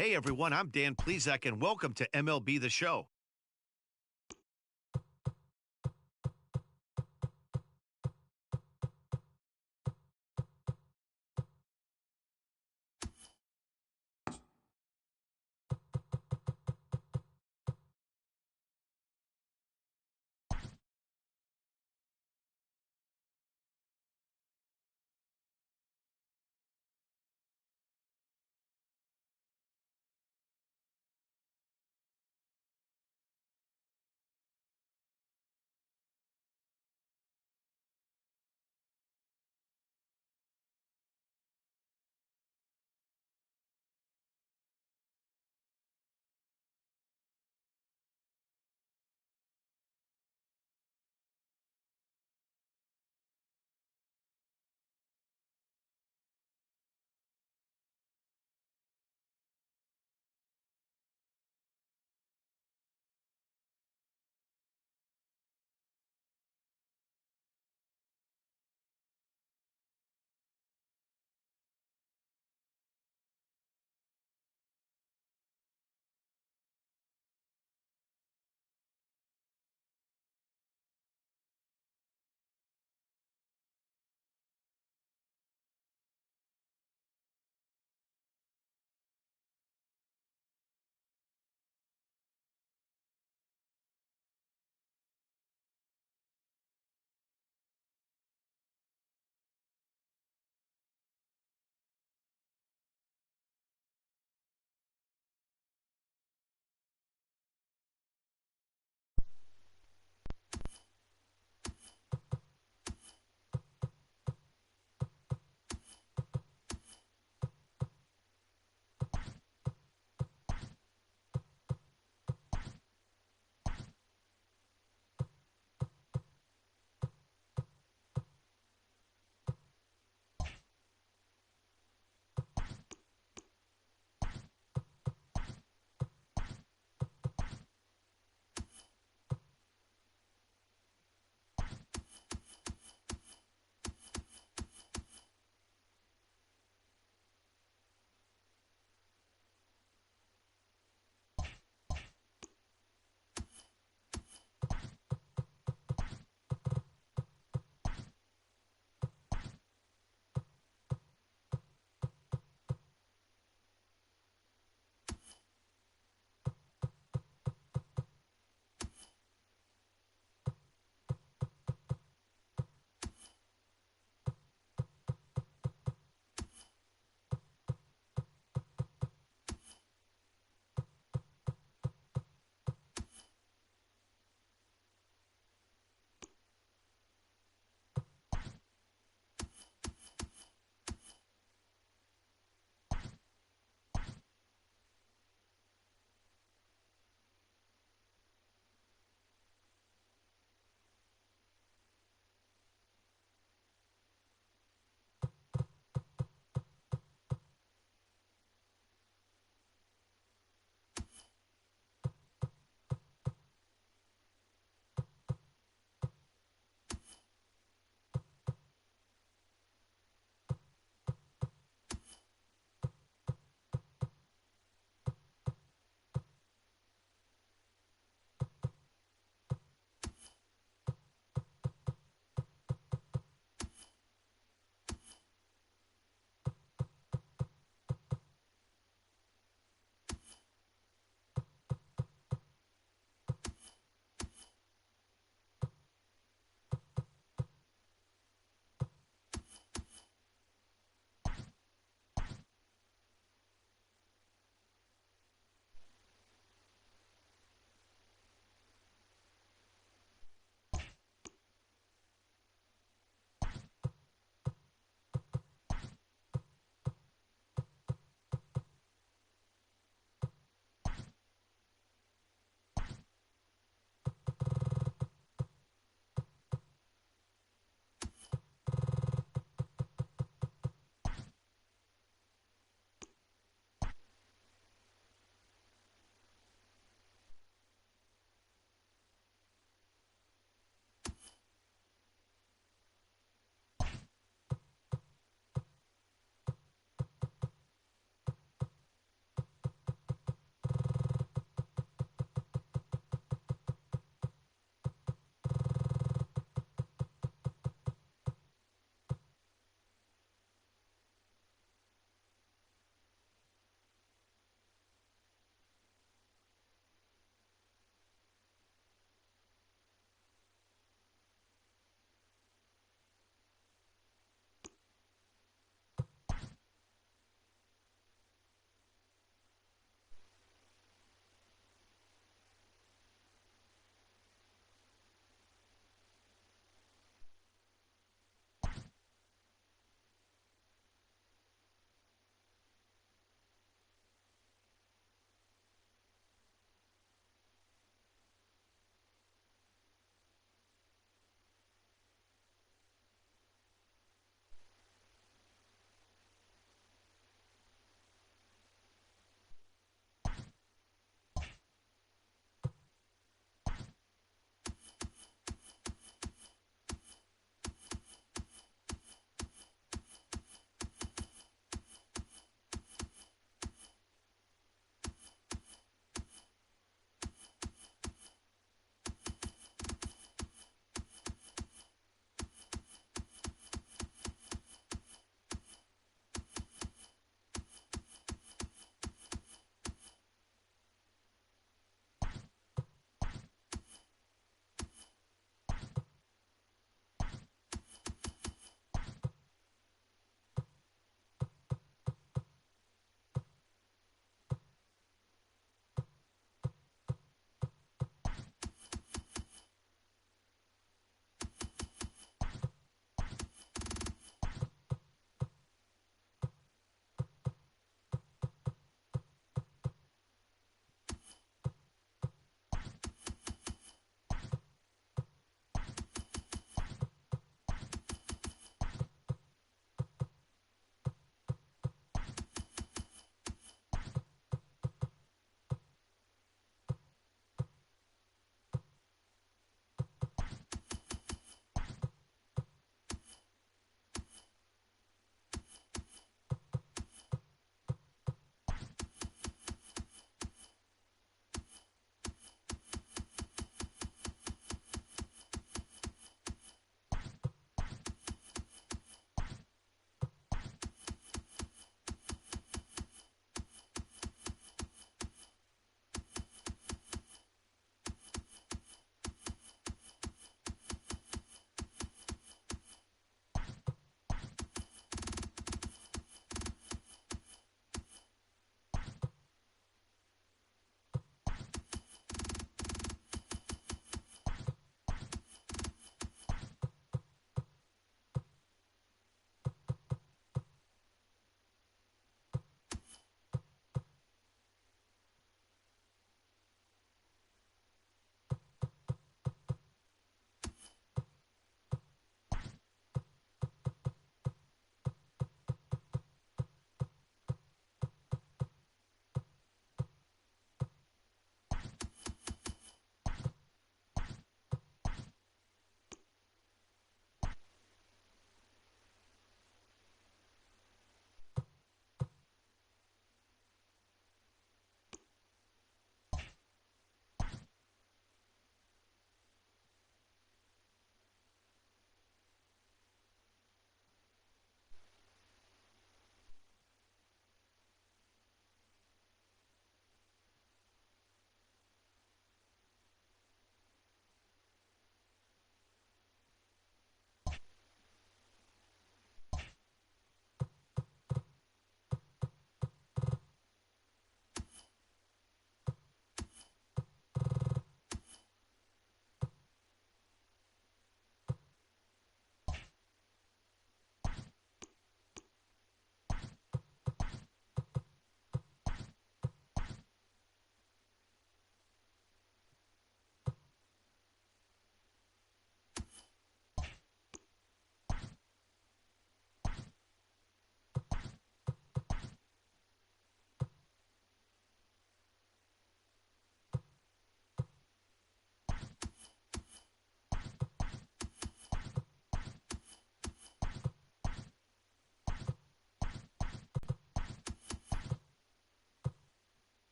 Hey everyone, I'm Dan Plezak, and welcome to MLB The Show.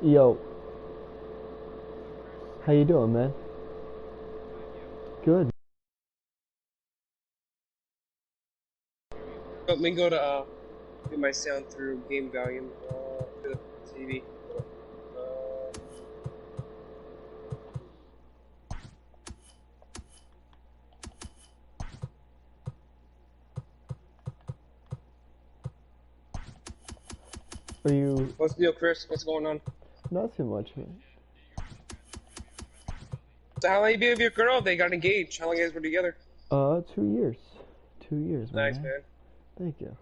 Yo, how you doing, man? Good. Let me go to get my sound through game volume to the TV. Uh, Are you? what's the deal, Chris? What's going on? Not too much, man. So how long you been with your girl? They got engaged. How long you guys were together? 2 years. 2 years, my Nice, man. man. Thank you.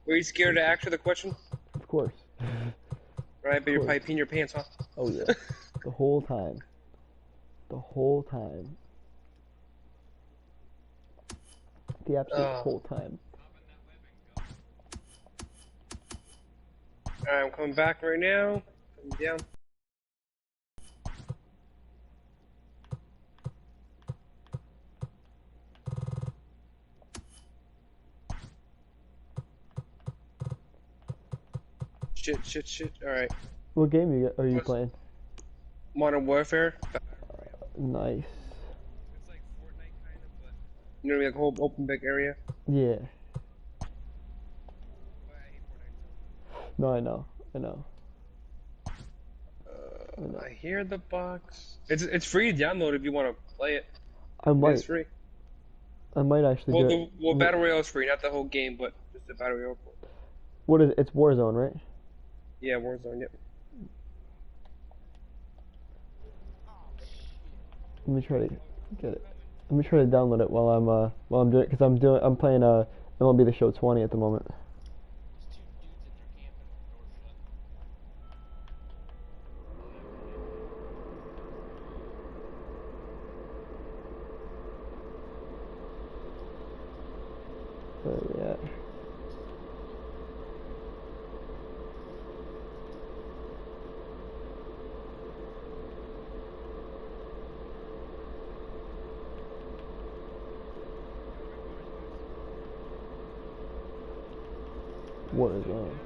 Were you scared to ask her the question? Of course. Right, but you're course. probably peeing your pants, huh? Oh yeah. The whole time. The whole time. The absolute whole time. Alright, I'm coming back right now. Coming down. Shit. Alright. What game are you playing? Modern Warfare. Nice. It's like Fortnite kind of, but you know, like a whole open big area. Yeah. But I hate Fortnite. No, I know. I know. I hear the box. It's free to download if you want to play it. I might. It's free. I might actually do it. Well, Battle Royale is free, not the whole game, but just the Battle Royale. What is it? It's Warzone, right? Yeah, Warzone. Yep. Let me try to get it. Let me try to download it while I'm doing it, because I'm playing MLB The Show 20 at the moment. Yeah. What is wrong?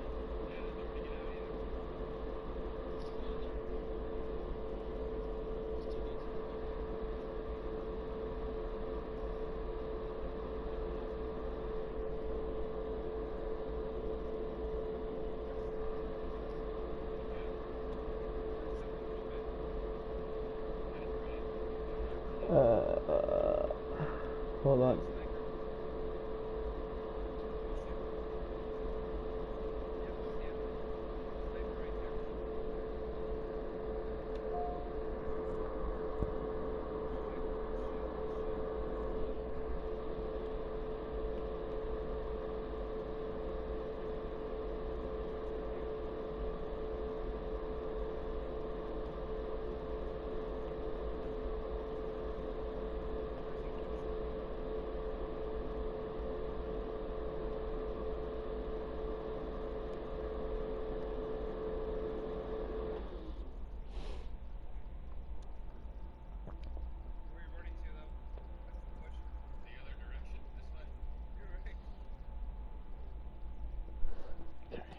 Hold on.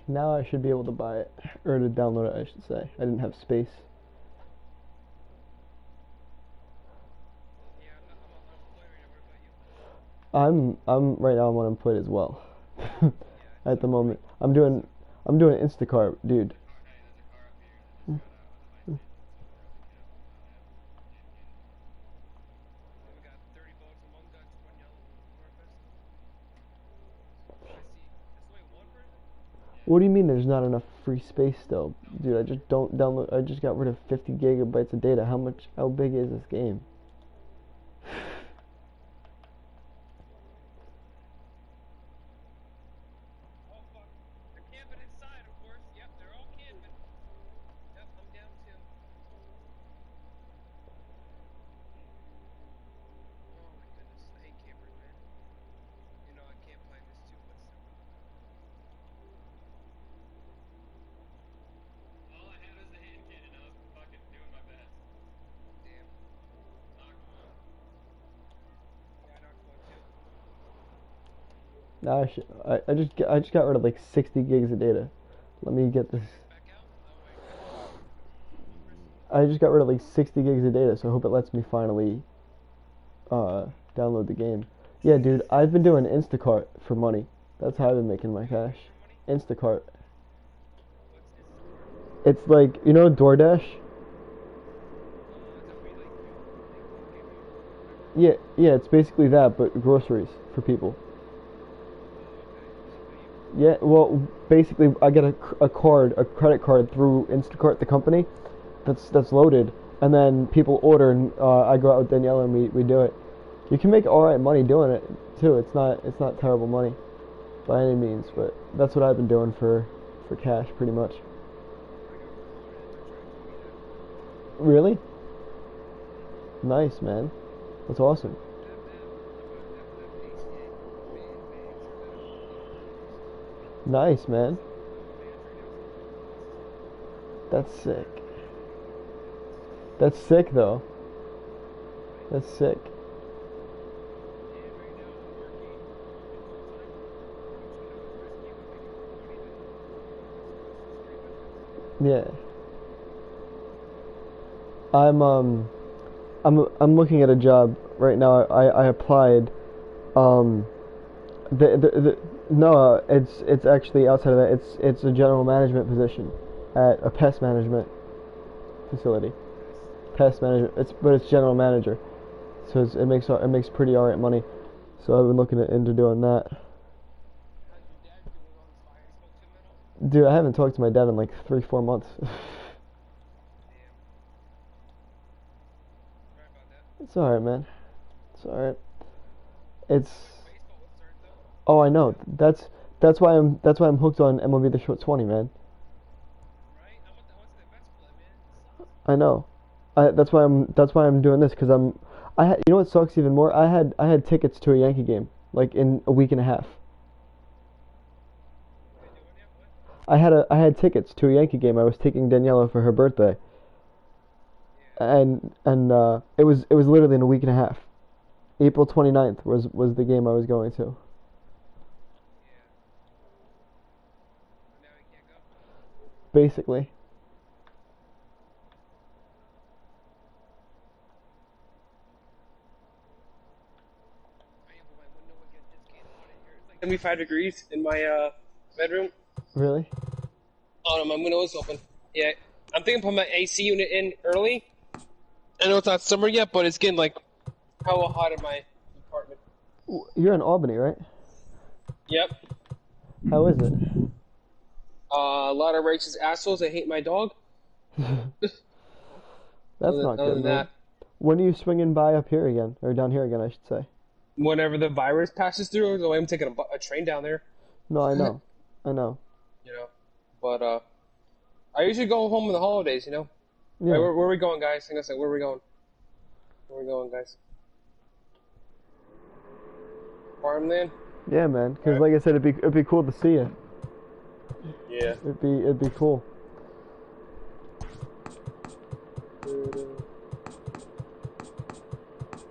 Now I should be able to buy it, or to download it, I should say. I didn't have space. I'm right now I'm unemployed as well. At the moment, I'm doing Instacart, dude. What do you mean there's not enough free space still? Dude, I just don't download, I just got rid of 50 gigabytes of data. How big is this game? Now I just got rid of like 60 gigs of data. Let me get this. I just got rid of like 60 gigs of data, so I hope it lets me finally download the game. Yeah, dude, I've been doing Instacart for money. That's how I've been making my cash. Instacart. It's like, you know DoorDash? Yeah, it's basically that, but groceries for people. Yeah, well, basically, I get a credit card through Instacart, the company, that's loaded, and then people order, and I go out with Danielle and we do it. You can make all right money doing it too. It's not terrible money by any means, but that's what I've been doing for cash pretty much. Really? Nice, man. That's awesome. Nice, man. That's sick. That's sick, though. That's sick. Yeah. I'm looking at a job right now. I applied. No, it's actually outside of that. It's a general management position at a pest management facility. Pest management. But it's general manager, so it makes pretty alright money. So I've been looking into doing that. Dude, I haven't talked to my dad in like 3-4 months. It's alright, man. It's alright. It's. Oh, I know. That's why I'm hooked on MLB The Show 20, man. I know. That's why I'm doing this, because you know what sucks even more? I had tickets to a Yankee game like in a week and a half. I had tickets to a Yankee game. I was taking Daniela for her birthday, and it was literally in a week and a half. April 29th was the game I was going to. Basically. It's like 75 degrees in my bedroom. Really? Oh no, my window is open. Yeah, I'm thinking of putting my AC unit in early. I know it's not summer yet, but it's getting like hella hot in my apartment. You're in Albany, right? Yep. How is it? A lot of racist assholes that hate my dog. That's not Other good, than man. that, When are you swinging by up here again? Or down here again, I should say. whenever the virus passes through, so I'm taking a train down there. No, I know. I know. You know, but I usually go home in the holidays. You know. Yeah. Right, where are we going, guys? Hang on a second. Where are we going? Where are we going, guys? Farmland. Yeah, man. Because like I said, it'd be cool to see you. Yeah. It'd be cool.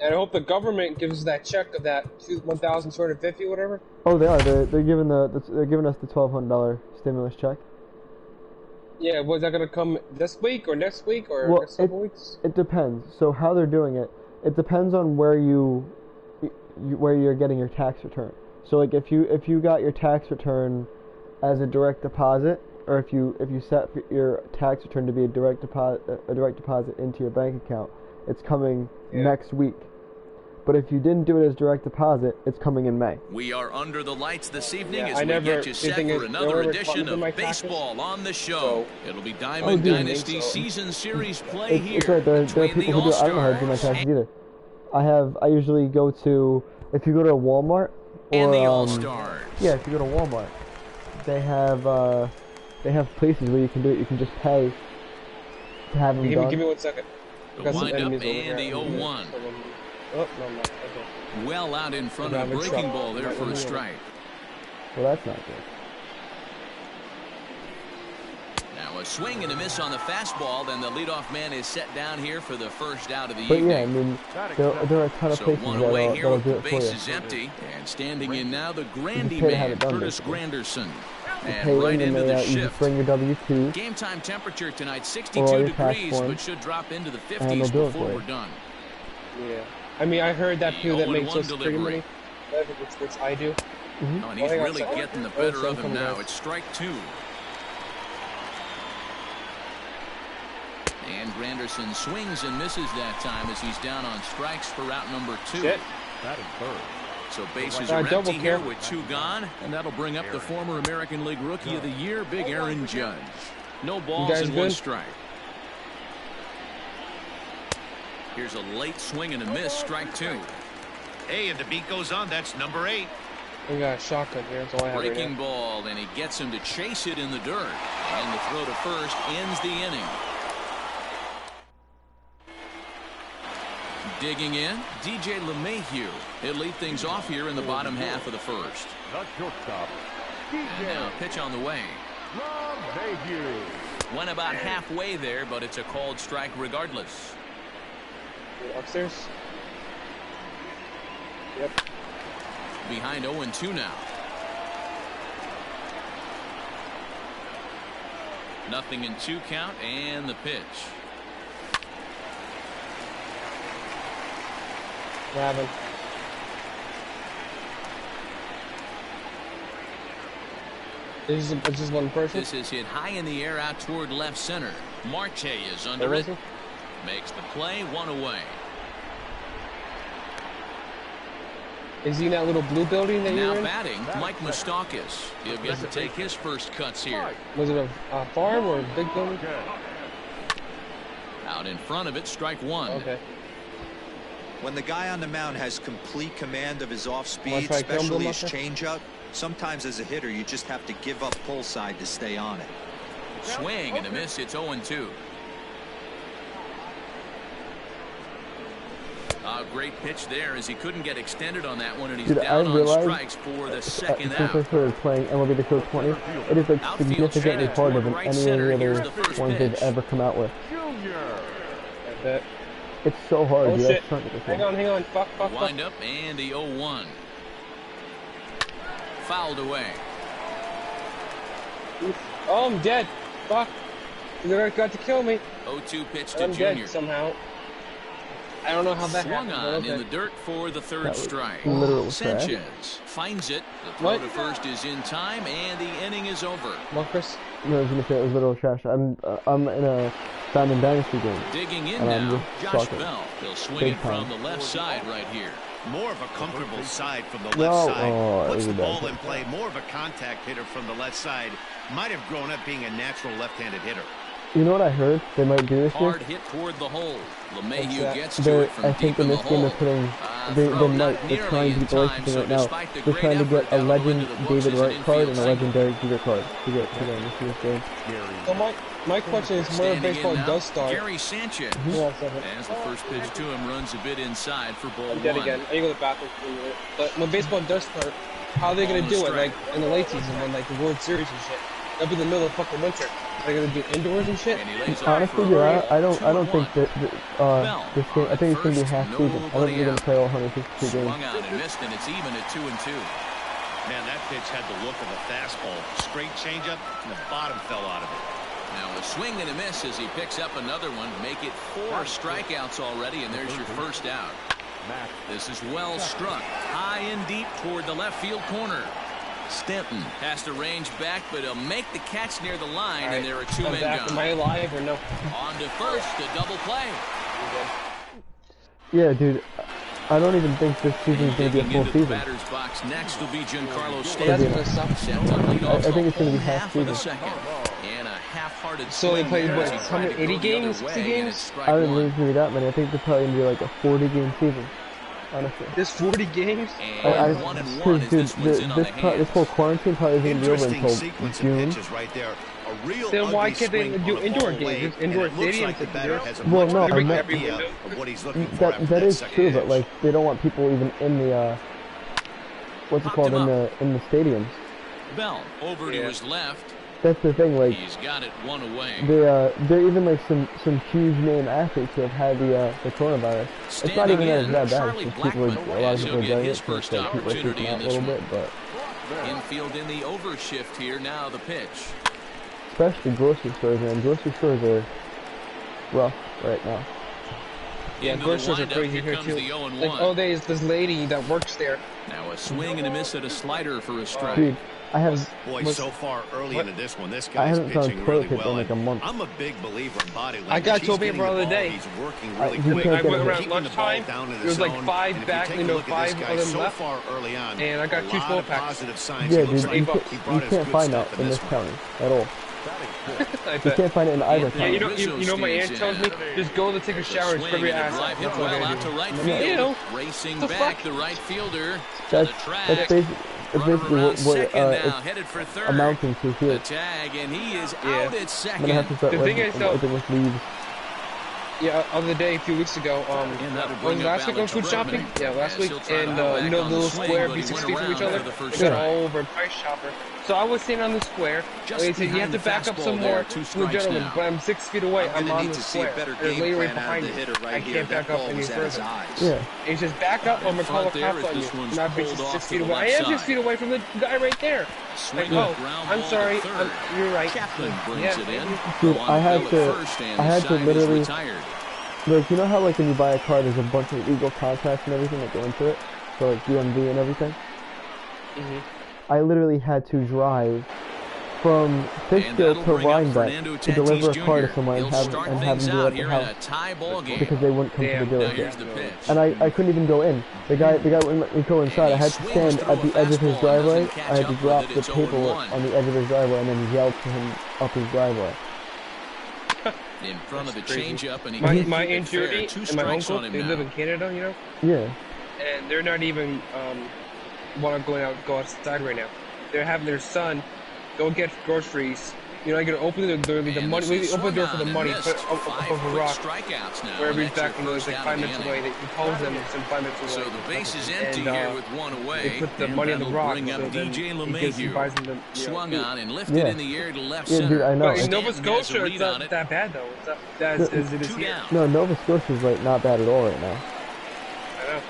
And I hope the government gives us that check of that $1,250, whatever. Oh, they are. They're giving us the $1,200 stimulus check. Yeah, was that gonna come this week or next week or Well, next couple weeks? It depends. So how they're doing it, it depends on where you're getting your tax return. So like if you got your tax return as a direct deposit, or if you set your tax return to be a direct deposit into your bank account, it's coming next week. But if you didn't do it as direct deposit, it's coming in May. We are under the lights this evening Yeah, as we get you set for another edition of Baseball on the Show. It'll be Diamond Dynasty Season Series play here. It's right. There are between people who do. I don't know how to do my taxes either. I usually go to, if you go to a Walmart and the or All-Stars. yeah, if you go to Walmart, they have places where you can do it. You can just pay to have them done. Give me 1 second. The wind-up and the 0-1. Oh, no, I'm not. Okay. Well out in front of the breaking ball there for a strike. Well, that's not good. Now a swing and a miss on the fastball. Then the leadoff man is set down here for the first out of the But evening. yeah, I mean, there are a ton of So places one away here that'll with do the it for you. base is empty. And standing in now the Grandy pay to have man, it done, Curtis basically. Granderson. pay right in, into and the you just shift. bring your W-2. Game time temperature tonight, all 62 your tax degrees, forms, but should drop into the and they'll 50s do it before for we're you. done. Yeah. I mean, I heard that people that make 0-1 Social Security delivery. money, which I do. Mm-hmm. Oh, and he's hang on a really second. getting the Oh, better of him coming now. back. It's strike 2. And Granderson swings and misses that time as he's down on strikes for out number 2. Shit. That is third. So bases are double empty here kill. with 2 gone, and that'll bring up the former American League Rookie of the Year, Big Aaron Judge. No balls guys and 1 good? strike. Here's a late swing and a miss, strike 2. Hey, and the beat goes on. That's number 8. We got a shotgun here. That's all I have right Breaking now. ball, and he gets him to chase it in the dirt. And the throw to first ends the inning. Digging in, DJ LeMahieu. He'll lead things off here in the bottom half of the first. The shortstop. And now pitch on the way. LeMahieu. Went about halfway there, but it's a called strike regardless. Upstairs. Yep. Behind 0-2 now. Nothing in 2 count, and the pitch. Lavin. This is just one person. This is hit high in the air out toward left center. Marte is under Where it. is he? Makes the play, 1 away. Is he in that little blue building that Now you're in? batting, Mike Moustakas. He'll get to take his first cuts here. Was it a farm or a big building? Out in front of it, strike 1. Okay. When the guy on the mound has complete command of his off speed, try to kill him, especially his Buster? changeup, sometimes as a hitter you just have to give up pull side to stay on it. Swing and a miss. It's 0-2. A great pitch there as he couldn't get extended on that one, and he's Dude, down I on realized, strikes for the second since I out. started playing MLB The Show 20, it is like Outfield significantly shaded harder toward than right any of center. the Here's other the first ones they've pitch. ever come out with. Junior. I bet. It's so hard. Oh You shit. guys suck at this Hang one. on, hang on. Fuck. Wind up and the 0-1. Fouled away. Oh, I'm dead. Fuck. They're got to kill me. 0-2 pitch to I'm Junior. dead somehow. I don't know how that Swung happened. on but in okay. the dirt for the third That was strike. literal trash. Sanchez finds it. The throw What? to first is in time, and the inning is over. Marcus. No, I was gonna say it was literal trash. I'm in a Diamond Dynasty game. Digging in And I'm now, just Josh sucking. Bell. He'll swing Big it from time. the left side right here. More of a comfortable side from the left No. side. Oh, it Puts was the a bad ball pitch. in play. More of a contact hitter from the left side. Might have grown up being a natural left-handed hitter. You know what I heard they might do this year? Hard hit toward the hole. LeMahieu that? gets to They're, it from I deep think in in the this game hole. they're putting, Throw they not might, they're nearly trying in to do time, licensing so right now. despite the They're great trying to get effort, a that'll go legend into the books David as an Wright card and a infield single. legendary Jeter card to get into this game. So my question is, where Standing baseball in now, does start. Gary Sanchez. Hold on a second. As the first pitch to him runs a bit inside for ball I'm dead 1. again. I need to go to the bathroom for a minute. But when baseball does start, how are they Ball gonna on do the it? Like strike. in the late season, when like the World Series and shit. That'll be the middle of fucking winter. Are they gonna do indoors and shit? And he lays off Honestly, for dude, a I don't 2-1. think that this game. I think it's gonna be half season. I don't think Nobody they're gonna out. play all 162 games. Swung out and missed, and it's even at 2-2. Man, that pitch had the look of a fastball. Straight changeup, and the bottom fell out of it. Now a swing and a miss as he picks up another one. Make it 4 strikeouts already, and there's your first out. This is well struck. High and deep toward the left field corner. Stanton has to range back, but he'll make the catch near the line, and there are 2 men Am gone. I alive or no? On to first, a double play. Yeah, dude. I don't even think this season's gonna be a Digging full into the season. batter's box next will be Giancarlo That's Stanton. gonna suck. Set to lead off I think the it's gonna be whole half of the season. second. And a half-hearted So they swing played, there what, as he tried to 180 go the other games, 60 way, and games? it's strike I don't think one. it's gonna be that many. I think they're probably gonna be like a 40-game season. Honestly. There's 40 games? And 1-1 as dude, this one's in on the this hands. whole quarantine probably isn't gonna be over Interesting until sequence of June. pitches right there. A real Then why ugly can't they swing do on a indoor ball games? away, Just indoor and it looks stadiums like the at batter the has a Well, much no, better I meant- idea of what he's looking for after That is second true, but pitch. like they don't want people even in the what's it Popped called him in the stadiums. Bell over to his left. That's the thing. Like He's got it 1 away. they're even like some huge name athletes who have had the coronavirus. It's not Standing even in, that bad. Charlie It's just people are, Blackmon, a lot of as people are he'll get getting his it. So first it's like people are opportunity freaking in out a this little one. bit, but Infield in the overshift here. Now the pitch. Especially grocery stores, man. Grocery stores are rough right now. Yeah, Into grocery the stores are windup. crazy Here here comes too. the 0-1. Like, oh, there's this lady that works there. Now a swing and a miss at a slider for a strike. Dude, I have Boy, so far early into this one, this I guy's haven't found pitching toilet really paper in well. like a month. I'm a big believer in body language. I got He's toilet getting paper the other ball, day. He's working I- really you quick. can't I get went it. around Keeping the ball lunchtime. down to the There was like zone. 5 And if back, you you take a know, look at this 5 guy of them so left. far early on, And I got a 2 lot 12 of packs. positive signs. Yeah, He looks dude, like you he brought his can't good find stuff that in in this this one. county at all. I You bet. can't find it in either Yeah, county. you know, my aunt tells me, just go to take a shower and scrub your ass. Drive hit That's what well I out to do. right Yeah. field. Racing The back, fuck? the right fielder. That's to the track. basically Runner what, around second now, it's headed for third. amounting to The here. tag, and he is Yeah. out at I'm second. gonna have to start The thing wiping is, though- with leaves. Yeah, other day, a few weeks ago, And that'll bring up last week I Alex went food shopping. Bregman. Yeah, last As week, he'll try to and hold you back know on the the little swing, square but he be 6 went feet from around each other. for the first They got strike. all over price shopper. So I was standing on the square. Just They said you have behind to the back up fastball some there, more 2 to a strikes gentleman, now. but I'm 6 feet away. I'm I'm gonna on need the to see a square. better There's a game lady right plan out of behind the me. hitter right I here. can't That back up ball any was at his further. eyes. Yeah. And he says, back up, or I'm In gonna call the front there cops as on you. this one's And I've been pulled off 6 to feet the away. I left am 6 side. feet away from the guy right there. Like, Swinging oh, ground I'm ball sorry. to third. You're right. Chaplin brings Yeah. it in. Dude, On I had field to- at first, and I had the to side is literally- retired. Like, you know how like when you buy a car, there's a bunch of legal contacts and everything that go into it, so like DMV and everything. Mhm. I literally had to drive from And Fishkill that'll to bring up Rhinebeck Fernando to deliver a Tatis car to Jr. someone He'll and have start them things do it out at the here in house a tie ball game. because they wouldn't come Damn. to the Now dealership. here's the pitch. And I couldn't even go in. The guy wouldn't let me go inside. I had to stand at the edge of his driveway. I had to drop the paperwork on the edge of his driveway and then yell to him up his driveway. In front of the That's crazy. changeup, and he My can't my keep it Aunt fair. Judy 2 and my strikes uncle, on him they now. live in Canada, you know, Yeah. and they're not even want to go outside right now. They're having their son go get groceries. You're not gonna open the And money. this is Open the door for swung the on and money. missed. Put it up 5 above a quick rock. strikeouts now, Wherever and he's that's your back, and it's first like out 5 of the minutes inning. away. He calls them. It's in 5 minutes away. So the base is empty And, here with one away. They put the and money on the that'll rock. bring up So then DJ he buys LeMahieu. them the, Swung food. on and lifted Yeah. in the air to left Yeah, center. dude, I know. But in Stanton Nova has a Scotia, lead it's on not it. that bad though. It's not as it is 2 here. down. No, Nova Scotia's like not bad at all right now. I know.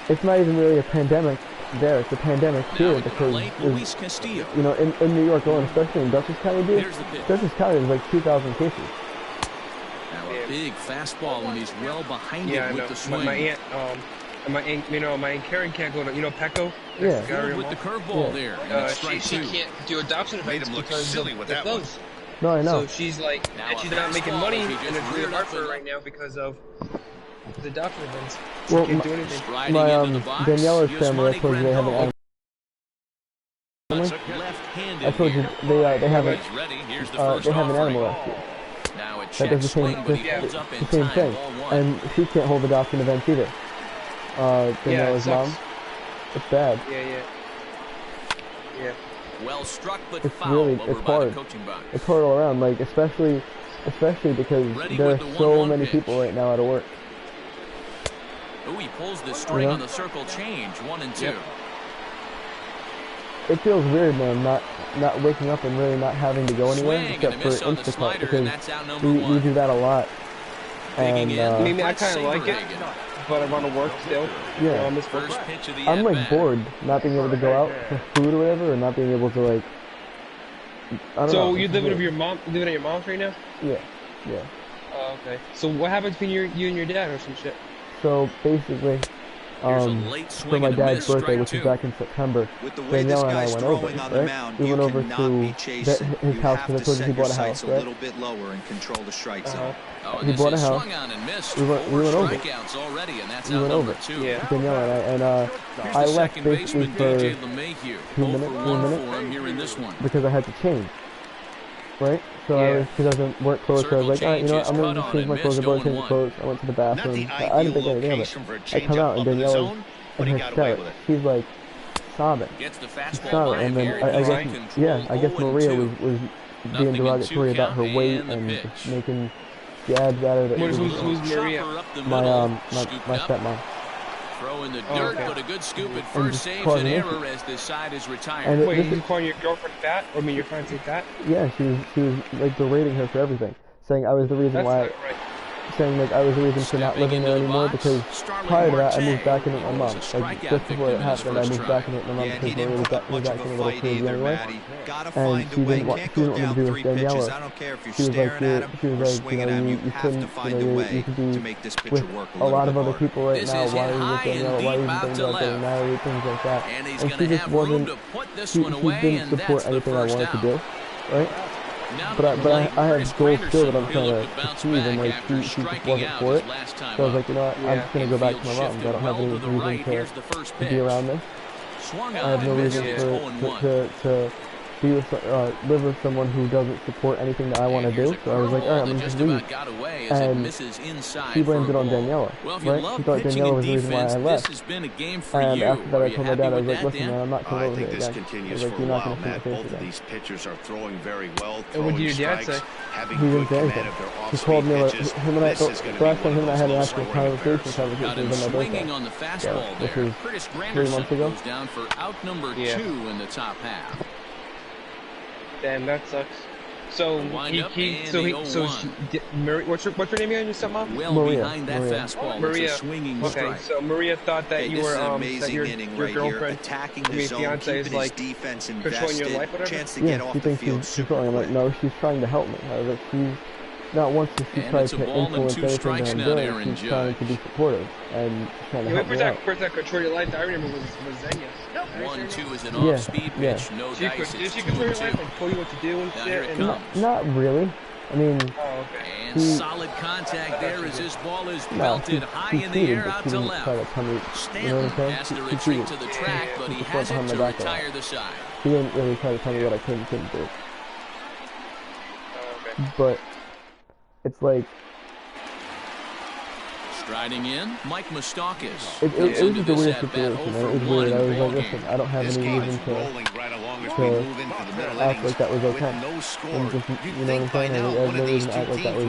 It's not even really a pandemic there. It's a pandemic Now here into the because late, there's- Luis Castillo. you know, in New York alone, especially in Dutchess County, dude. Here's the pitch. Dutchess County is like 2,000 cases. Now Yeah. a big fastball when he's well behind Yeah, it I know. with the swing. My aunt, and my aunt, my aunt Karen can't go to, Petco. Yeah. Filled with the curveball Yeah. there. And it's strike She 2. can't do adoption Made events him look because silly of with the that one. clothes. No, I know. So she's like, Now and a she's not making fastball money, as he and just it's really reared hard up for her the- right now because of the adoption events. She Well, can't do anything. Striding my into the box. Daniela's family, I Yasmani told you they have an Grandal. animal. Left-handed I told you here. they have a, He's ready. Here's the first they have an offering. animal rescue. Now a That check does the swing, same, but he the holds up in same time. thing, Ball 1. and she can't hold adoption events either. Yeah, it Daniela's mom. sucks. It's bad. Yeah. Well struck, but It's foul really- over it's by hard. the coaching box. It's hard all around, like especially because Ready there are with the so 1-1 many pitch. people right now out of work. Ooh, he pulls the string Yeah. on the circle change. 1 and 2. Yep. It feels weird, man, not waking up and really not having to go anywhere Swing and except a for miss on the Instacart slider, because and that's out number we 1. do that a lot. Digging And in. I mean, I Brett kind of like it, Saberhagen. but I want to work still. Yeah. You know, I miss work. First pitch of the I'm like at-bat. bored not being able to go out for food or whatever, or not being able to like. I don't know. So you it's living weird. with your mom? You living at your mom's right now? Yeah. Oh, okay. So what happens between you and your dad or some shit? So basically, Here's a late for swing my and a dad's miss, birthday, strike which 2. was back in September, With the way this Danielle and I guy's went over, throwing on the right? mound, We you went over cannot to be chasing. his You house have because I to told you set he your bought a house, sights a right? little bit lower and control the strike zone. Oh, and He this bought a is house. swung on and missed. We went 4 over. strikeouts already, and that's We out went number over. 2. Yeah. Danielle and I, Here's I the left second basically baseman, for DJ LeMahieu. 2 0 minutes, for 3 1 minutes. for him here in this one. because I had to change, right? So Yeah. because I was in work clothes, so I was like, Circle all right, you know what, change I'm is gonna cut just on change and my clothes. I missed, brought change 0-1. my clothes. I went to the Not bathroom. the I didn't ideal think anything of it. location for a I changeup come out up and in the Daniela's zone, but in he her got away step. with it. She's like sobbing. Gets the fastball Sobbing, by and then here. I He's guess in control. I guess 0 and Maria 2. was Nothing being in derogatory 2 about her count, weight and the and pitch. just making jabs at her. That Who's was Maria? Chopper up the my middle, my scooped my up, stepmom. throw in the Oh, dirt, okay. but a good scoop at And first just saves causing an issues. error as this side is retired. And Wait, this you is, calling your girlfriend fat? Or I mean, your fiance fat? yeah, she was like berating her for everything, saying I was the reason That's why. not right. saying like I was the reason for not living there anymore because prior to that I moved back in with my mom. Like just before it happened, I moved back in with my mom because Maria was acting a little crazy anyway, and she didn't want to do with Daniela. She was like, you couldn't, you could be with a lot of other people right now. Why are you with Daniela? Why are you thinking about getting married? Things like that. And she just wasn't. She didn't support anything I wanted to do, right? But I have goals still that I'm trying to achieve, and like she just wasn't for it. So I was like, you know what, I'm just gonna go back to my mom. I don't have any reason to be around this. I have no reason to be with, live with someone who doesn't support anything that I want to do. So I was like, all right, I'm just leave. And she blamed it on Daniela, right? She thought Daniela was the reason why I left. And after that, I told my dad, I was like, listen, man, I'm not coming over here again. I was like, you're not going to see my face again. These pitchers are throwing very well. And what did your dad say? He didn't say anything. He called me, like, the last time him and I had an actual conversation was on my birthday. So, which was 3 months ago. Yeah. Damn, that sucks. So what's your name again? Your stepmom? Maria. Okay, so Maria thought that you were that your girlfriend, your fiance is like controlling your life, whatever. Yeah, she thinks she's controlling. I'm like, no, she's trying to help me. I was like, she's not once did she try to influence anything that I'm doing. She's trying to be supportive and trying to help me out. The person that control your life that I remember was Xenia. 1-2 is an off-speed pitch. No dice. Did she control your life and tell you what to do and shit? Not really. I mean, and solid contact there as this ball is belted high in the air out to left. Stanton has to retreat to the track, but he hasn't to retire the side. He didn't really try to tell me what I could and couldn't do. But it's like striding in, Mike Moustakis. It was just a weird situation. It was weird. I was like, listen, I don't have any reason to act like that was okay. And just, you know what I'm saying? I have no reason to act like that was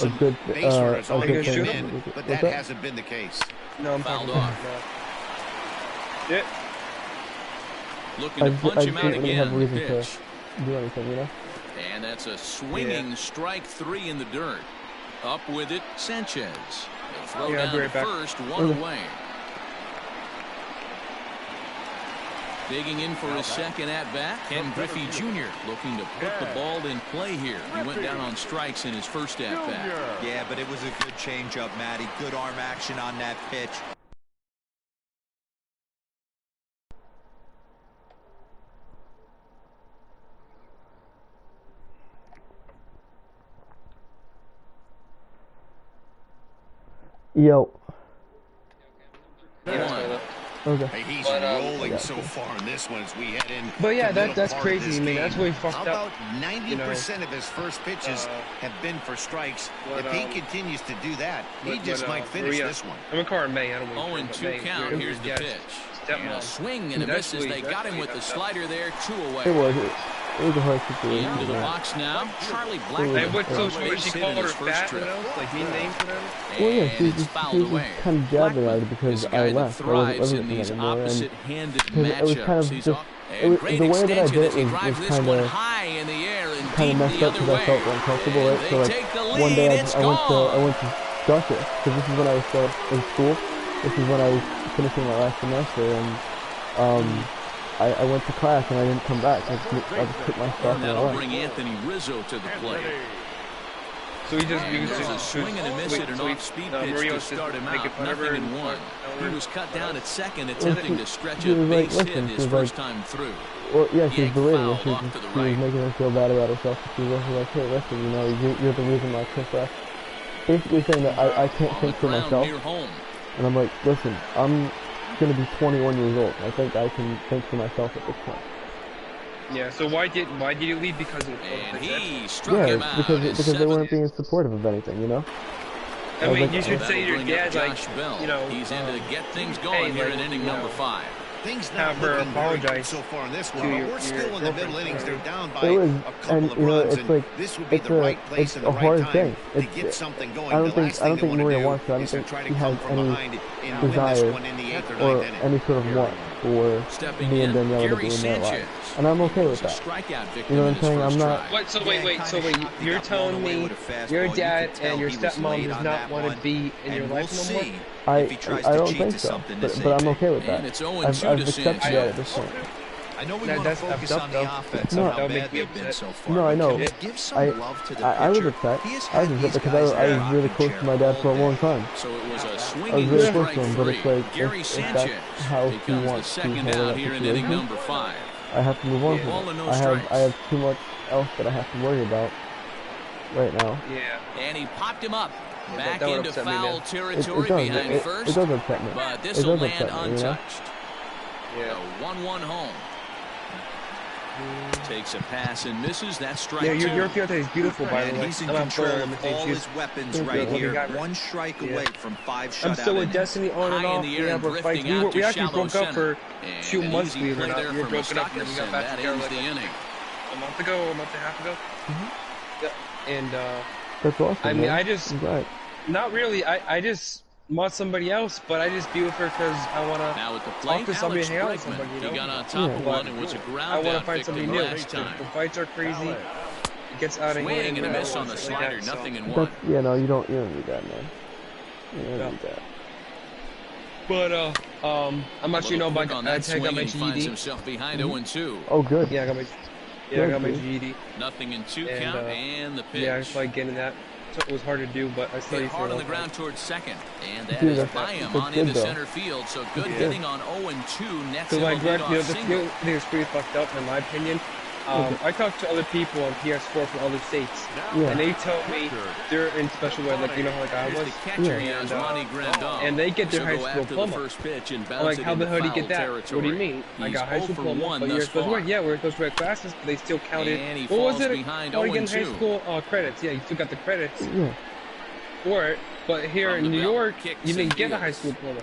a good thing. But that hasn't been the case. No, I'm fouled off. Yeah. Looking to punch him out again. Have reason to do anything, you know? And that's a swinging strike 3 in the dirt. Up with it, Sanchez. Throw down to first, 1 away. Digging in for his second at-bat, Ken Griffey Jr. looking to put the ball in play here. He went down on strikes in his first at-bat. Yeah, but it was a good change-up, Matty. Good arm action on that pitch. Yo. Okay. Hey, he's rolling so far in this one as we head in. But yeah, that's crazy. I mean, that's really fucked up. How about 90% of his first pitches have been for strikes? If he continues to do that, he just might finish this one. I'm gonna call her May. I don't know. 0-2 count. Here's the pitch. And a swing and a miss as they got him with the slider there, 2 away. It was a hard situation. Into the box now, Charlie Black. And what she called her fat, like mean names for them? Well, yeah, she was just kind of jabbing at it because I left. I wasn't with them anymore, and because it was kind of just, the way that I did it was kind of messed up because I felt uncomfortable, right? So like one day I went to duck it because this is when I was still in school. This is when I was finishing my last semester, and I went to class and I didn't come back. I just put my stuff in. That'll bring Anthony Rizzo to the plate. So he just a swing and a miss at an off-speed pitch to start him out. 0-1. He was cut down at second, attempting to stretch a base hit his first time through. Well, yeah, she was berating her. She was making her feel bad about herself. She was like, hey, listen, you know, you're the reason why I quit that. Basically saying that I can't think for myself. And I'm like, listen, I'm going to be 21 years old. I think I can think for myself at this point. Yeah, so why did you leave? Because of he struck him out because they weren't being supportive of anything, you know? I mean, you should say to your dad, like, you know, he's in to get things going here in inning number 5. Things not looking great so far in this one, but we're still in the middle innings. They're down by a couple of runs, and this would be the right place and the right time to get something going. I don't think Maria wants to. I don't think she has any desire or any sort of want for me and Daniela to be in that line. And I'm okay with that. You know what I'm saying? I'm not... Wait. You're telling me your dad and your stepmom does not want to be in your life no more? I don't think so, but I'm okay with that. I've accepted that at this point. I know we want to focus on the offense and how bad they've been so far. No, I know. Give some love to the pitcher. I was upset. I was upset because I was really close to my dad for a long time. So it was a swinging I was really close to him, but it's like, if that's how he wants to handle that situation, I have to move on from it. I have too much else that I have to worry about right now. Yeah. And he popped him up. Back into foul territory behind first. It does upset me. But this will land untouched. Yeah. 1-1 home. Takes a pass and misses. That strike. Yeah, your fiance is beautiful, by the way. He's in control of all his weapons right here. One strike away from 5 shutout. I'm still with Destiny on and off. Yeah, we're fighting. We actually broke up for 2 months. We were not. We were broken up, and then we got back together like a month ago, or a month and a half ago. Yeah. And that's awesome. I mean, man. I just not really. I just want somebody else, but I just be with her because I want to talk to somebody, hang out with somebody, you know? He got on top of one and was a ground I want to find somebody new. The fights are crazy. It gets out of hand. And a miss on the slider, nothing in one. Yeah, no, you don't need that, man. You don't need that. But I'm not sure you know about I got my GED. Himself behind 0-2. Oh, good. Yeah, I got my GED. Nothing in 2 count and the pitch. Yeah, I just like getting that. It was hard to do, but I studied for it. Hard on the ground towards second, and that is by him on into center field. So good hitting on 0-2. Next, so like, this thing is pretty fucked up in my opinion. I talked to other people on PS4 from other states, and they tell me they're in special ed, like, you know, like I was, and they get their high school diploma. I'm like, how the hell do you get that? What do you mean? I got high school diploma, but you're supposed to work. Yeah, we're supposed to work classes, but they still counted. What was it? Oh, you getting high school credits? Yeah, you still got the credits for it. But here in New York, you didn't get a high school diploma.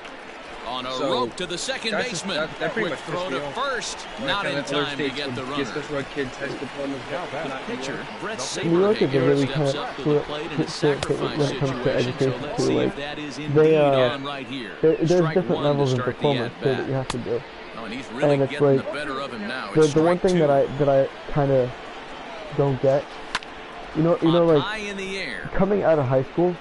On a rope to the second baseman. That pretty much throw to first. Not in time to get the runner. Just what kids high school diplomas pitcher Brett New York is a really kind of when it comes to education too. Like there's different levels of diplomas too that you have to do. And it's like the one thing that I kind of don't get. You know, like coming out of high school.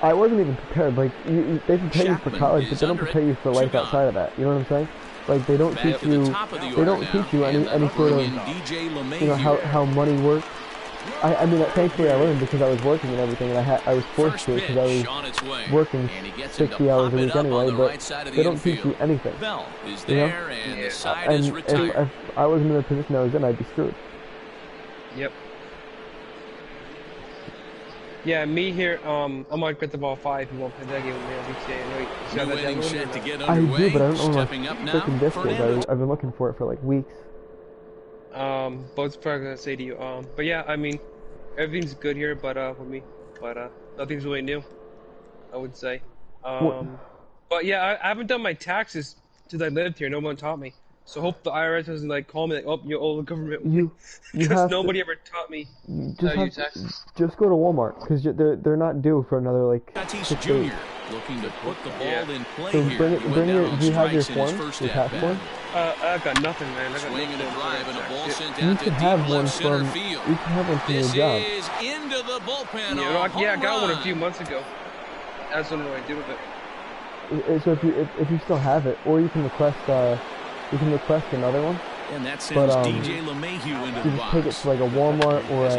I wasn't even prepared. Like, they prepare you for college, but they don't prepare you for life outside of that. You know what I'm saying? Like, they don't teach you. They don't teach you any sort of, you know, how money works. I mean, thankfully I learned because I was working and everything, and I was forced to because I was working 60 hours a week anyway. But they don't teach you anything. You know? And if I wasn't in the position I was in, I'd be screwed. Yep. Yeah, me here, I'm on Grand Theft Auto 5. You won't play that game with me on GTA. I do, but I don't know my freaking disc is. I've been looking for it for like weeks. Bo's probably gonna say to you, but yeah, I mean, everything's good here, but with me, but nothing's really new, I would say. But yeah, I haven't done my taxes since I lived here. No one taught me. So hope the IRS doesn't like call me like, oh, you owe the government. Because nobody ever taught me how to use taxes. Just go to Walmart because they're not due for another like 6 days. Looking to put the ball in play so here. Do you have your form? Your tax form? I got nothing, man. I got nothing. You should have one from. You should have one from your job. Into the bullpen. I got one a few months ago. That's what I do with it. So if you still have it, or you can request another one. And that sends DJ LeMahieu into the box. You just take it to like a Walmart or a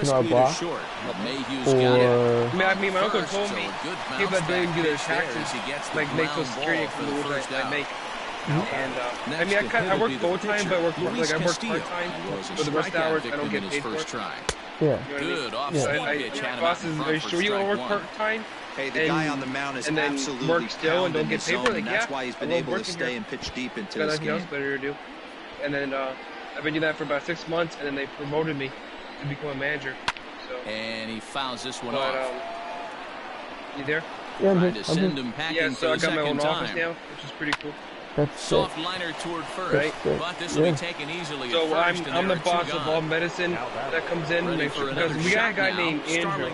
H&R Block. Or... I mean, my uncle told me people that don't even do their taxes, like make Social Security from the rules I make. And I mean, I work full time, but I work part time. For the rest of the hours, I don't get paid for it. Yeah. Good. My boss is, are you sure you want to work part time? Hey, the guy on the mound is absolutely work still and don't get paid for it. Like, that's why he's been able to stay and pitch deep into this game. Got nothing else better to do. And then I've been doing that for about 6 months, and then they promoted me to become a manager. So. And he fouls this one off. You there? Yeah, I'm here. So I got my own office now, which is pretty cool. That's soft liner toward first, but this will be taken easily. So I'm the boss of all medicine that comes in because we got a guy named Andrew.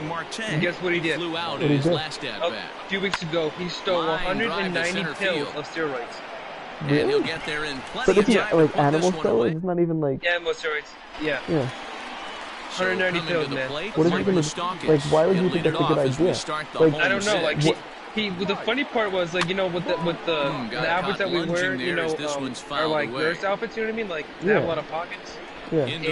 And guess what he did? Flew out in his last at bat. A few weeks ago, he stole 190 pills of steroids. And he'll get there in But plenty of it's time. not like animal steroids. It's not even like. Yeah, animal steroids. Yeah. Yeah. 190 pills, man. What is he gonna? Like, why would you think that's a good idea? Like, I don't know. Like the funny part was like, you know, with the outfits that we wear, you know, are like nurse outfits. You know what I mean? Like they have a lot of pockets. Yeah. And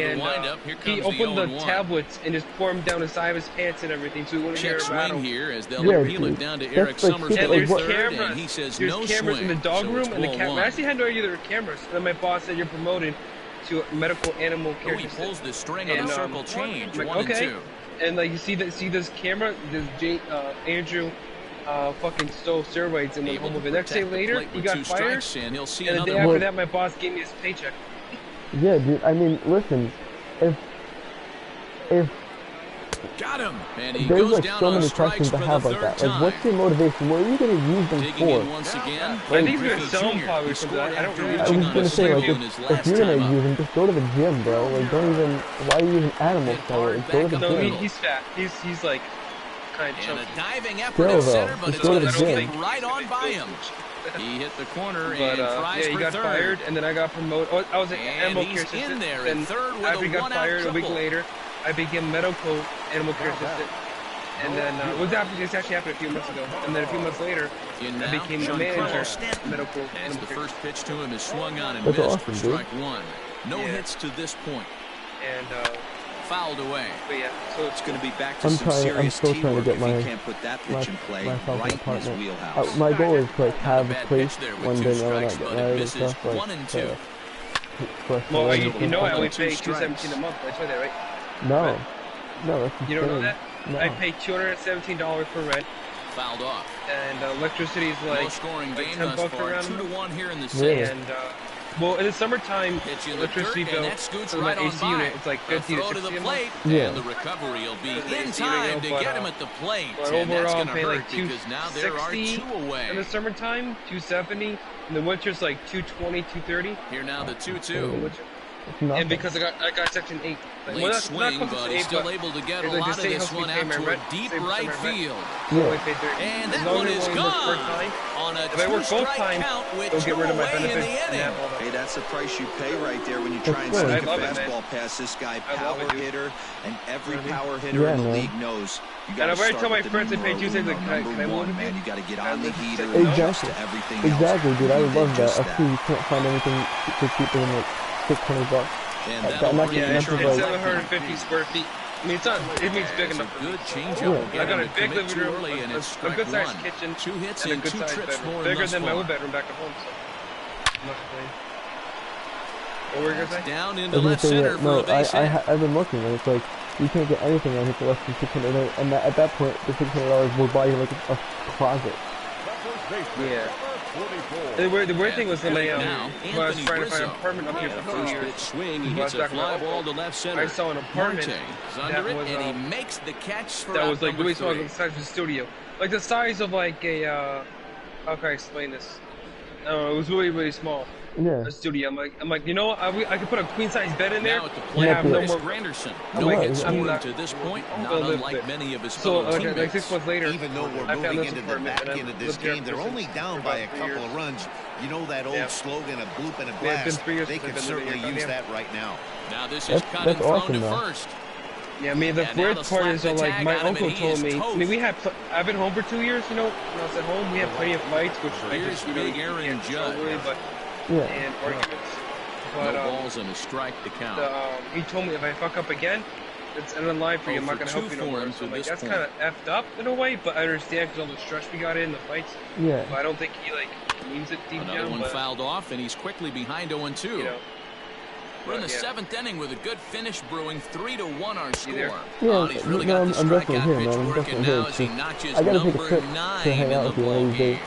he opened the tablets and just poured them down the side of his pants and everything, so he wouldn't hear a rattle. Here as they'll appeal it down to Eric Summers. And there's like, cameras. And he says there's no cameras swing, in the dog so room, and the cat. I actually had no idea there were cameras. And then my boss said you're promoted to medical animal care. He pulls the string on and, a circle change. Like, 1 okay. and 2. And like you see this camera, this Andrew. Fucking stole steroids and went home with it. Next day later, he got fired. And the day after that, my boss gave me his paycheck. Yeah, dude. I mean, listen, if got him, and he there's goes like down so on many strikes questions to for have the like that. third Like, what's your motivation? What are you gonna use them Digging for? in once again. I think he's gonna sell them probably for that. I don't really. I was gonna say, like, if you're gonna use them, just go to the gym, bro. Like, don't even. Why are you using animal steroids? Go to the No, gym. he's fat. He's like kind of And chunky. a diving effort at center, but it's go to going the to gym. get right on by him. He hit the corner But and tries yeah, he for got third. fired, and then I got promoted. Oh, I was an And animal he's care assistant. in there Then in third with after a he got one-out fired, a week triple. later, I became medical animal care assistant. And then this actually happened a few months ago. And then a few months later, In I now, became the Sean manager, Carl. medical As animal the care. first pitch to him is swung on and That's missed awesome, for dude. strike 1. No Yeah. hits to this point. And Fouled away. but yeah, so It's going to be back to I'm some serious still trying to teamwork get if my he can't put that pitch in play myself an right in his apartment. wheelhouse. My goal is to like have a Bad place pitch there with one 2 day when I strikes, get but it married and misses. stuff. Like, 1 and 2. well, you know I only 2 pay strikes. $217 a month. I told you that, right? No, that's insane. You don't know that? No. I pay $217 for rent, Fouled off. and electricity is like Low-scoring like game 10 thus bucks far. around. 2-1 here in the Really? sixth. And well, in the summertime, Pitch in the electricity dirt, bill and that scoots for right my on AC by. unit, it's like The 50 throw to to 60 the a month. plate, Yeah. and the recovery will be Because in AC time unit, to but, get him at the plate. But And that's overall, going I'm to paying hurt like because now there are 260 2 away. in the summertime, 270. In the winter's like 220, 230. Here now the In the 2-2. winter. It's nothing. And because I got Section 8. Like, Late well, not swing, close to but he's 8, still but able to get a it's like lot the of state this helps me one pay out my toward rent, deep same right percent rent. field. I only pay 30. And As that long one as is I only work gone part-time, on a if I work both 2-strike times, count with they'll 2 get rid of my away in benefits the and inning. that all that. Hey, that's the price you pay right there when you try and That's sneak good. a I love it, man. fastball past this guy. I love Power it, dude. hitter, and every Mhm. power hitter Yeah, in the man. league knows you And got to I've already start told my with the friends I pay numero Tuesdays, like, uno, can I number move one, with man. you? You got to get Can I on the move with you? heater Say and no? adjust Exactly. to everything Exactly, else. dude. I You would did love that. just I see you can't find anything to keep it in like $600. And That- that'll that- bring Yeah, that's it's like- 750 square feet. I mean, it's not. It means big enough. Good changeup. Yeah. Will I get got him a to big commit living too room, early, and it's a strike good sized 1. kitchen, 2 hits and a and good 2 sized trips bedroom. more Bigger thus than my far. old bedroom back at home. So I'm not complaining. What were you gonna That's say? down I into was gonna left say center that, for no, a base hit. I've been looking, and it's like you can't get anything on here for less than $600, and at that point, the $600 will buy you like a closet. Yeah. The weird thing was when I Now, when I was Anthony trying to find an Rizzo. apartment up here for 2 First years. pitch swing, he Well, hits a back in fly my ball old to left center. I saw an apartment Marte is under that it, was, and he makes the catch for that out was like number really small, 3. the size of a studio, like the size of like a how can I explain this? I don't know, it was really small. Yeah. A studio. I'm like, you know what? I could put a queen size bed in there. Now at the and plate, have no Chris more. Granderson. I'm No like, hits I'm scored not- to this point, I'm not gonna live unlike with it. many of his So fellow like teammates. 6 months later, Even though we're I found moving this into the apartment, back and end of I've this lived here game, they're for only since down about by a 3 couple years. of runs. You know that old Yeah. slogan, a bloop and a Yeah, it's been blast. 3 years They since could I've been living certainly here. use Goddamn. that right now. Now this is That's- cut that's and thrown awesome, to though. first. Yeah, I mean, the And now weird to part slap is, the like, tag my on him, uncle and he told is me, I toast. mean, I've been home for 2 years, you know, when I was at home, we had plenty of fights, which I Here's just really Big Aaron can't control, Judge. really, but, Yeah. and arguments. No But, balls and a strike to count. he told me if I fuck up again, it's end of the line for you, I'm not for going to help 2 you no for more. him So to I'm like, this that's point. kind of effed up in a way, but I understand because all the stress we got in, the fights, Yeah. but I don't think he, like, means it deep Another down, one but, fouled off, and he's quickly behind 0-2. you know. We're in the Yeah. 7th inning with a good finish brewing. 3-1 our score. there? Yeah, He's really no, got the I'm definitely strikeout here, pitch man. I'm working definitely now here. as he It's notches I gotta take a number trip 9 to hang in out the with you one of ball these game. days.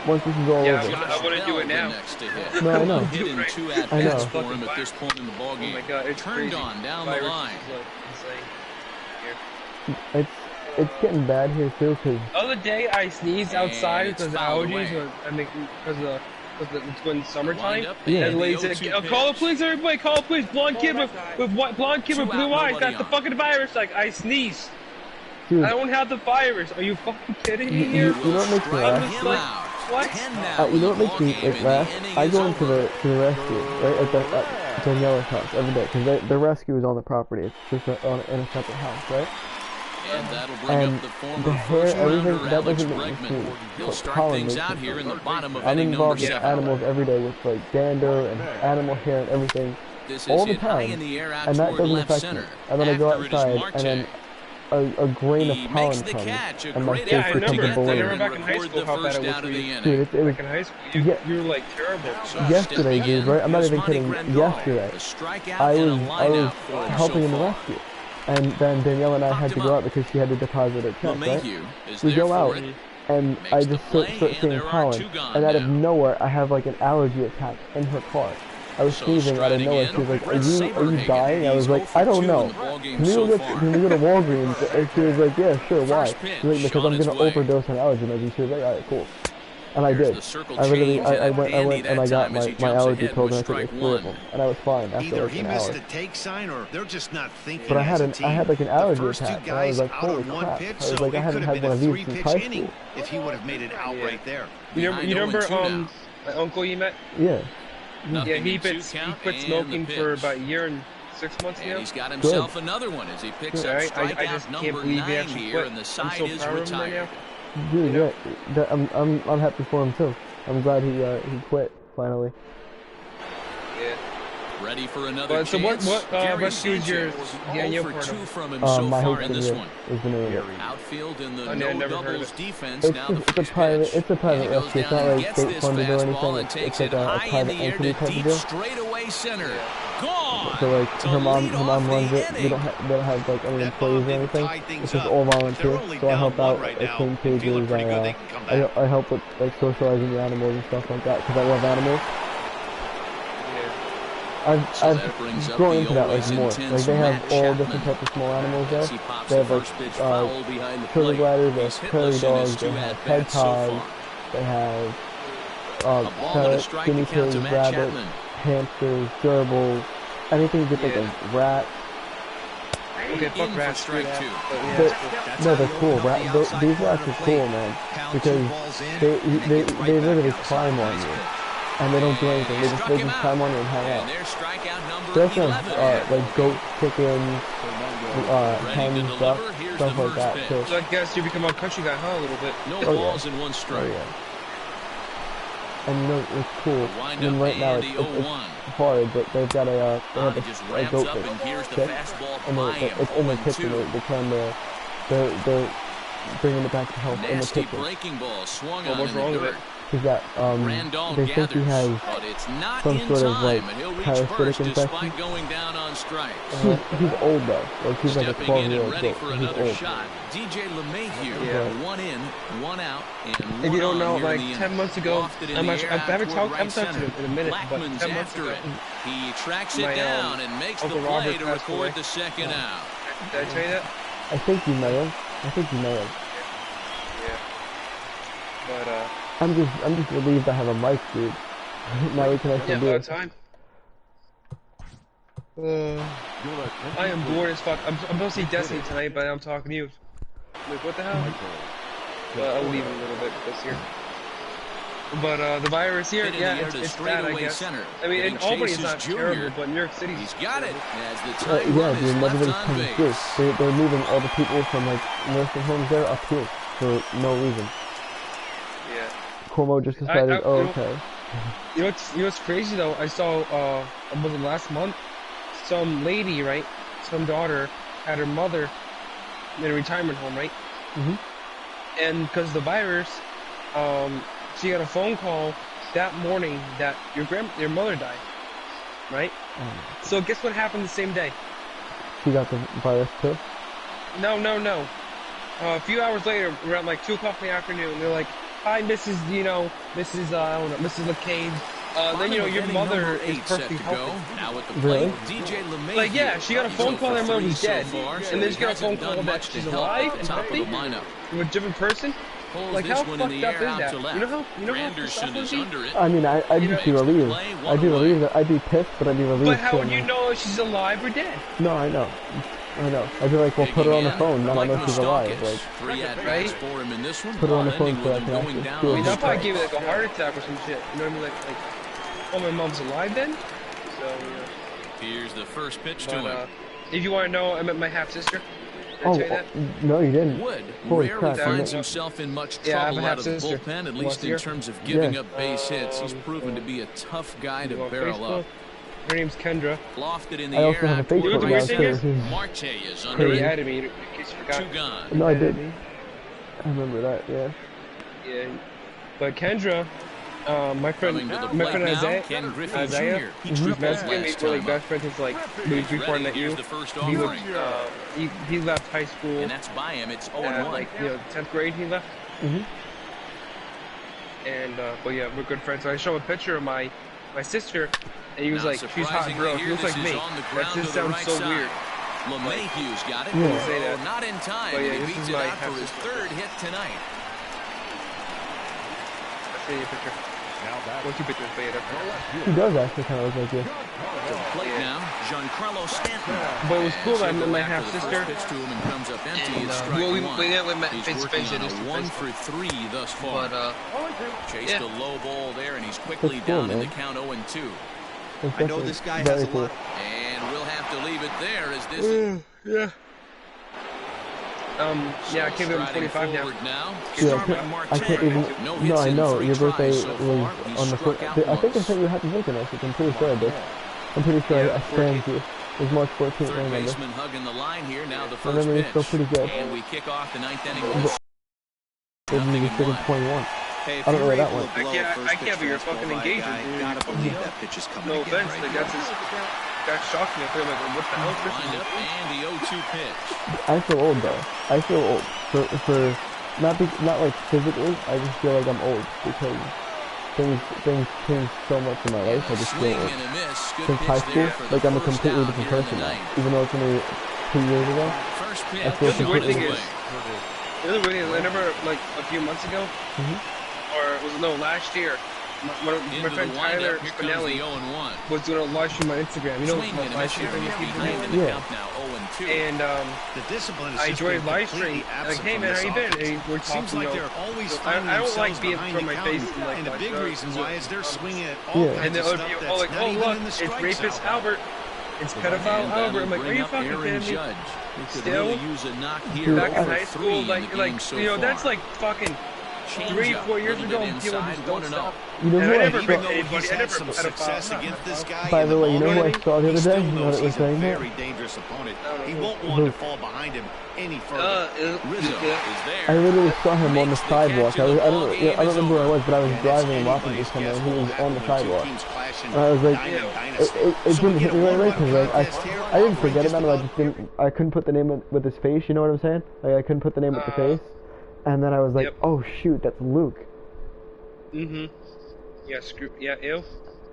Once this is all Yeah, over. I wouldn't do it now. Next to hit. No, I know. Hit in 2 I know. at-bats for him at this point in the ball Oh game. my god, it's Turned crazy. on down the Virus line. is, like, insane. It's getting bad here too, cause The other day I sneezed And outside it's because of fouled allergies, away. or I mean because it's when summertime. Wind up Yeah. And the lady said, the 0-2 "Call the pitch. police, everybody! Call the police! Blonde kid with blonde kid with 2 blue out, eyes nobody got the on. fucking virus." Like I sneeze. dude, I don't have the virus. Are you fucking kidding me you here? know what makes me I'm laugh? just Him like, out. What? You know what makes me laugh? I go into the rescue right at Daniela's house every day because the rescue is on the property. It's just in a separate house, right? And that'll bring up the former hair, everything that doesn't make me Bregman. cool. He'll start things out here in the bottom of I'm inning number involved with 7. animals every day with like dander and animal hair and everything This all is the hit high time, in the air out and that toward doesn't left affect center. me. And then I go After it is outside, Marte. and then a grain of He pollen makes the comes, catch. A and my great face I effort to becomes a remember, get I balloon. there remember and back in high record school the how bad first it was out for of the you. inning. Dude, it was Back in high school, you were like terrible. yesterday, dude. Right? I'm not even kidding. Yesterday, A strikeout I and a was lineout for him helping so in the far. rescue, and then Danielle and I had to go out because she had to deposit her check. Right? LeMahieu is We there go for out, it. and Makes I the just play, start and seeing there are pollen, 2 gone and out of now. nowhere, I have like an allergy attack in her car. I was So sneezing out of striding nowhere. in, She was like, Brett "Are you Saberhagen. dying?" I was He's like, 0 "I don't for 2 know. in the ballgame Can so we far. go to Walgreens?" And she was like, "Yeah, sure. Why?" First She pitch, was like, "Because on I'm its gonna way. overdose on allergy medicine." She was like, "All right, cool." And I There's did. the circle I literally, change, I and went Dandy and I that got time as he my jumps allergy ahead pills, with and I took like strike 3 of one. them, and I was fine after Either like he an missed hour. the take sign or they're just not thinking But I as had a team. like an The allergy first 2 attack, and I guys was like, out "Holy on 1 crap!" pitch, I was so like, "I it could haven't have had been one a of these since 3-pitch high inning school." if he would have made it out right there. You Behind remember 0-2 now. my uncle you met? Yeah. Yeah, he Nothing in 2 quit count, smoking and the for pitch. about a year and 6 months And now. he's got himself another one as he picks up I strikeout just can't number believe he 9 actually here, quit. and the I'm side so is proud of him right retired. now. Dude, You know? yeah, I'm happy for him too. I'm glad he quit finally. Yeah. Ready for another But so chance. what Gary rescue is your Sanchez, Daniel 0 for part 2 of? from him so My far Hope in this Studio one. is the name of it. Outfield in the I no never heard of doubles it. defense. It's Now just, the first pitch. it's a private And he goes rescue. It's down not and like gets state this funded or fastball anything. and takes It's it like a high in private the air entity to type of deep deal. straightaway center. Gone. So like to her mom lead off runs the it. They inning. don't have like any That employees bomb or didn't anything. tie things It's just up, all but they're volunteer. only So I down help 1 out right like now. clean Feeling cages. pretty good they can come back. I help with like socializing the animals and stuff like that because I love animals. So I've that brings up grown the into that like always more. intense Like they have Matt all Chapman. different types of small animals there. As he pops They the have like first pitch foul behind the sugar plate. gliders, they He's have prairie hitless in his dogs, they 2 have at-bats so hedgehogs, far. they have A ball and a parrots, strike guinea to count pigs, to Matt rabbits, Chapman. hamsters, gerbils, anything you could think of, rats. Okay, fuck In for rats. strike Screw 2. that. But yeah, They're- that's cool. No, they're cool. These rats are cool, man, because they literally climb on you, and they don't do anything. They Struck just him climb out. on you and hang And out. there's strikeout number They also 11. have like goats, chickens, Ready to hens, deliver. ducks, Here's stuff the like first that pitch. too. So I guess you become a country guy, huh? A little bit. No Oh, yeah. balls and 1 Oh strike. yeah. And you know it's cool. Wind I mean, up right now Andy it's 0-1. hard, but they've got they have He just a ramps goat up, that and here's the kicks, fastball and by it's him. in the kitchen. 0-2. They're trying to they're bringing it back to health in the Nasty kitchen. breaking ball swung Well, on what's in the wrong with dirt. it? He's got Randall they think he gathers, has but it's not some in sort of, time, like, and he'll reach parasitic first infection. despite going down on strikes. he's old though. Like he's like a Stepping in and 12-year-old ready goat. for He's another old. shot. DJ LeMahieu, Yeah. 1 in, 1 out, and 1 If you don't on know, here like in the 10 inning. months ago, Lofted in I'm the not sure, air I haven't out talked, toward I haven't right talked to him center. in a minute, but Blackman's 10 months after ago, it. He tracks it my, down and makes the Uncle play Robert to passed record away. the second out. did I tell you that? I think you may have. Yeah. But, I'm just relieved I have a mic, dude. Now we can yeah, actually do about it. time. I am bored as fuck. I'm supposed to see Destiny tonight, but I'm talking to you. Like, what the hell? But I'll leave in a little bit this year. But the virus here, Hit in yeah, the air it's to bad, I straightaway guess. center. I mean, in Getting Albany Chase it's not is Jr. terrible, but New York City. He's got it as the Yeah, tying run dude, is left everybody's on coming base. through. They're moving all the people from like nursing homes there up here for no reason. Yeah. Cuomo just decided, you know- okay. You know what's crazy though? I saw was it last month? Some lady, right? Some daughter had her mother in a retirement home, right? Mhm. And because of the virus, she got a phone call that morning that your mother died, right? So guess what happened the same day? She got the virus too. No. A few hours later, around like 2 o'clock in the afternoon, they're like, "Hi, Mrs. I don't know, Mrs. LeCade. Then your mother is perfectly healthy." Now at the Really? plate, DJ LeMahieu. Like, yeah, she got a phone call that her mother was dead, and then she got a phone call that much she's to help alive at and the top of the healthy lineup. with a different person. Pulls Like, this how one in fucked the up air is out that? to left. You know how pissed off Granderson would is be? under it. I mean, I'd be Makes the relieved. play, one I'd be away. relieved. I'd be pissed, but I'd be relieved. But how would to- you know if she's alive or dead? No, I know. I know. I'd be like, well, put her on the phone. Now I know she's alive. Like, right? For him in this one. Put her on the phone so I can actually feel I mean, I'll probably give it like a heart attack or some shit. You know what I mean? Like, oh, my mom's alive then? So, yeah. Here's the first pitch to him. If you want to know, I met my half-sister. Oh, no, you didn't. Wood Holy rarely crap, finds himself in much trouble out of the bullpen, at least in terms of giving up base hits. He's proven to be a tough guy to barrel up. Her name's Kendra. Lofted in the I also air. have a Facebook account too. Marte is under He it. added me, in case you forgot. Two gone. No, I did. I remember that, yeah. Yeah. But Kendra, my friend Isaiah, he's Mexican. We were like best friends since like before I met you. He left high school. And that's by him. It's 0-1. Like 10th grade he left. And but yeah, we're good friends. So I show him a picture of my sister, and he was like, she's hot girl. She looks like me. That just sounds so weird. LeMahieu's got it. Yeah. Not in time. But yeah, he this beats is it my out for his third hit tonight. I'll show you a picture. Well, two pictures, but yeah, He does actually kind of look like you. To the plate now, Giancarlo Stanton. But it was cool that I met my half-sister. Pitch to him and comes up empty. And, It's strike one. we met He's face to working face. on a 1-for-3 thus far. But Chased a low ball there, and he's quickly down in the count 0-2. I know this guy has a lot. And we'll have to leave it there as this is... Yeah, I can't believe I'm 25 now. Yeah, I can't even. No, I know. Your birthday was on the 4th. I think I sent you a happy birthday message. I'm pretty sure I did. I'm pretty sure I spammed you. It was March 14th, I remember. Hugging the line here, now the I remember you're still pretty good. And we kick off the 9th inning. Maybe you were 21. Hey, I don't know where that went. I can't be your fucking engagement, dude. Gotta believe that pitch is coming No again, offense, right? like that shocked me. I feel like, what the hell is this? Wind up and the 0-2 pitch. I feel old though. I feel old for not like physically. I just feel like I'm old because things change so much in my life. I just feel old. Since high school, like I'm a completely different person now. Even though it's only 2 years ago, I feel completely different. The other weird thing is, I remember like a few months ago, or last year, my friend Tyler Spinelli was doing a live stream on Instagram. You know what live stream is? Yeah. And I joined live stream. Like, hey man, how you been? And we're talking. So I don't like being from my face and the big reason why is they're swinging at all. And the other people, oh, like, oh look, it's rapist Albert. It's pedophile Albert. I'm like, are you fucking kidding me? Still, back in high school, like that's like fucking 3-4 years ago, and people just don't stop. You know who I never bring anybody. I never some success against this guy. By the way, you know who I saw the other day? You know what it was saying there? Very dangerous opponent. He won't want to fall behind him any further. Rizzo is there. I literally saw him on the sidewalk. I don't remember where I was, but I was driving and walking this time, and he was on the sidewalk. And I was like, it didn't hit me right away because like I didn't forget about him. I couldn't put the name with his face. You know what I'm saying? Like I couldn't put the name with the face. And then I was like, oh shoot, that's Luke. Yeah, ew.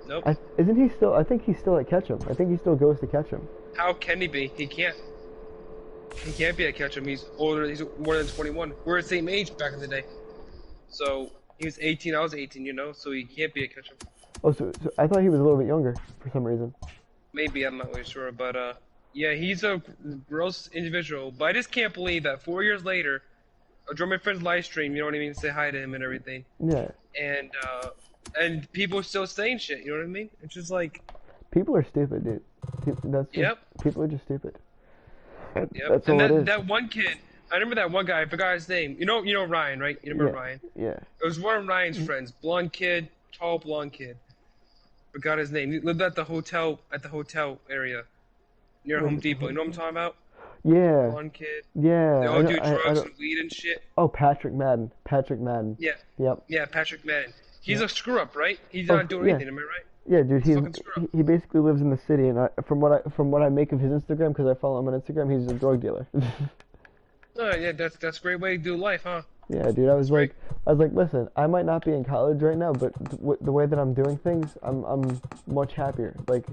Nope. Isn't he still? I think he's still at Ketchum. I think he still goes to Ketchum. How can he be? He can't. He can't be at Ketchum. He's older. He's more than 21. We're the same age back in the day. So he was 18. I was 18. So he can't be at Ketchum. Oh, so I thought he was a little bit younger for some reason. Maybe, I'm not really sure, but yeah, he's a gross individual. But I just can't believe that 4 years later, I joined my friend's live stream. You know what I mean? Say hi to him and everything. Yeah. And people are still saying shit. You know what I mean? It's just like people are stupid, dude. People are just stupid. That's and all it is. That one kid, I remember that one guy. I forgot his name. You know Ryan, right? You remember Ryan? Yeah. It was one of Ryan's friends, blonde kid, tall blonde kid. Forgot his name. He lived at the hotel area near Home Depot. You know what I'm talking about? Yeah. Blonde kid. Yeah. They all do drugs and weed and shit. Oh, Patrick Madden. Yeah. Yep. Yeah, Patrick Madden. He's a screw up, right? He's not doing anything. Am I right? Yeah, dude. He basically lives in the city, and from what I make of his Instagram, because I follow him on Instagram, he's a drug dealer. Oh yeah, that's a great way to do life, huh? Yeah, dude. I was like, listen, I might not be in college right now, but the way that I'm doing things, I'm much happier. Like,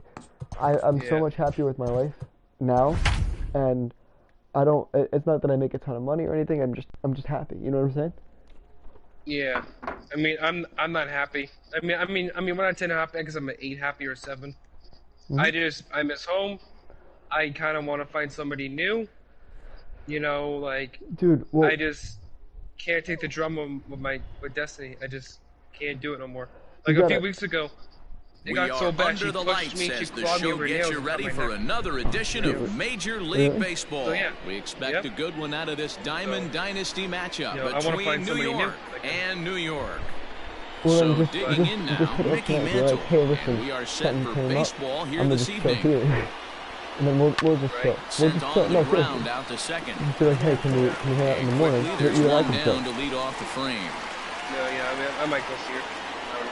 I'm so much happier with my life now, and I don't. It's not that I make a ton of money or anything. I'm just happy. You know what I'm saying? Yeah. I mean, I'm not happy. I mean, when I say not happy, I guess I'm an 8 happy or 7. I miss home. I kind of want to find somebody new. You know, like, dude, well, I just can't take the drum with Destiny. I just can't do it no more. Like a few weeks ago, it got so bad. She pushed me, she clawed me over nails. You ready for another edition of Major League Baseball. So, yeah. We expect a good one out of this Diamond Dynasty matchup between New York and New York. Well, so just, digging in now, Mickey Mantle, like, hey, listen, and we are set for baseball here I'm this evening. Here. And then we'll just chill. Sent on the ground out to second. Just be like, hey, can we hang out in the morning? There's one down to lead off the frame. Yeah, I mean, I might go see her.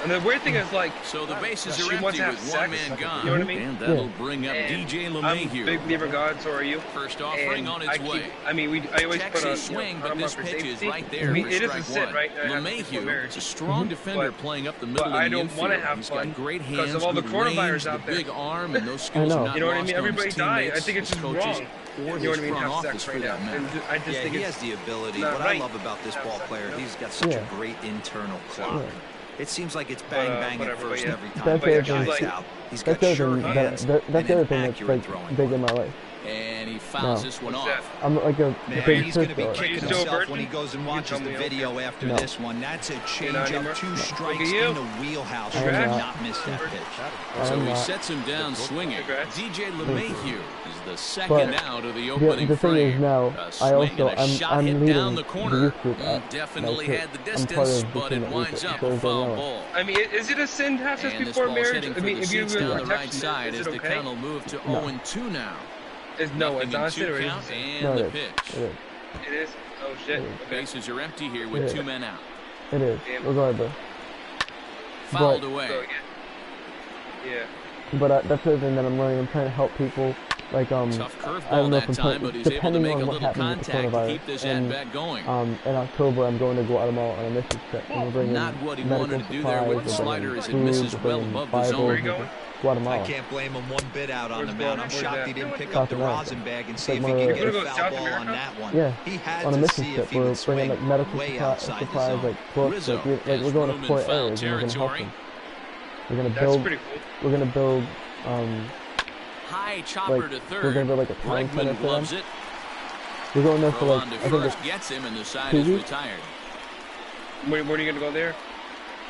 And the weird thing is, like, so the bases are empty with one man gone. You know what I mean? And that'll bring up DJ LeMahieu. I'm a big believer God, so are you. First offering on its way. I mean, I always put a swing, but this pitch is right there. I mean, it is a sit, right? LeMahieu is a strong defender playing up the middle of the infield. I don't want to have fun great hands, because of all the coronavirus out there. Big arm, and those skills are not you know what I mean? lost Everybody died. I think it's just wrong. Or you know what I mean? front Have office sex right now. And I just think he has the ability. What I love about this ball player, he's got such a great internal clock. It seems like it's bang bang at first every time. That's the guy's out. He's got sure hands that's the other thing that's like big in my life. And he fouls this one off. I'm like a big he's going to be kicking himself when he goes and watches the video after this one. That's a change-up, 2 strikes in the wheelhouse. Should not miss that pitch. So he sets him down swinging. DJ LeMahieu is the second out of the opening the thing frame. is now, I'm leading down the corner. Group Definitely had the distance, but it winds up a foul ball. I mean, is it a sin to have sex before marriage? I mean, if you're down the right protection, side is as it the okay? count will move to 0-2 now. It's not a sin, or count and the pitch. It is. Oh shit. Bases are empty here with 2 men out. It is. Regardless. Fouled away. Yeah. But that's the other thing that I'm learning. I'm trying to help people. Like tough curveball that time, but he's able to make a little contact to keep this at-bat going. In October, I'm going to Guatemala on a mission trip. And we're bringing not what he wanted to do there with the slider as it misses well above the zone. Where are you going? Guatemala. I can't blame him one bit out on the mound. I'm shocked he didn't pick up the rosin bag and see if he can get a foul ball on that one. Yeah, he had on a to mission see trip. if he would swing like medical way outside the supplies, zone. like books. Like we're going to poor areas and we're going to help them. We're going to build. That's pretty cool. We're going to build. High chopper to third. We're going to build like a time center for them. It. We're going there for like I think it's gets him and the side is retired. Where are you going to go there?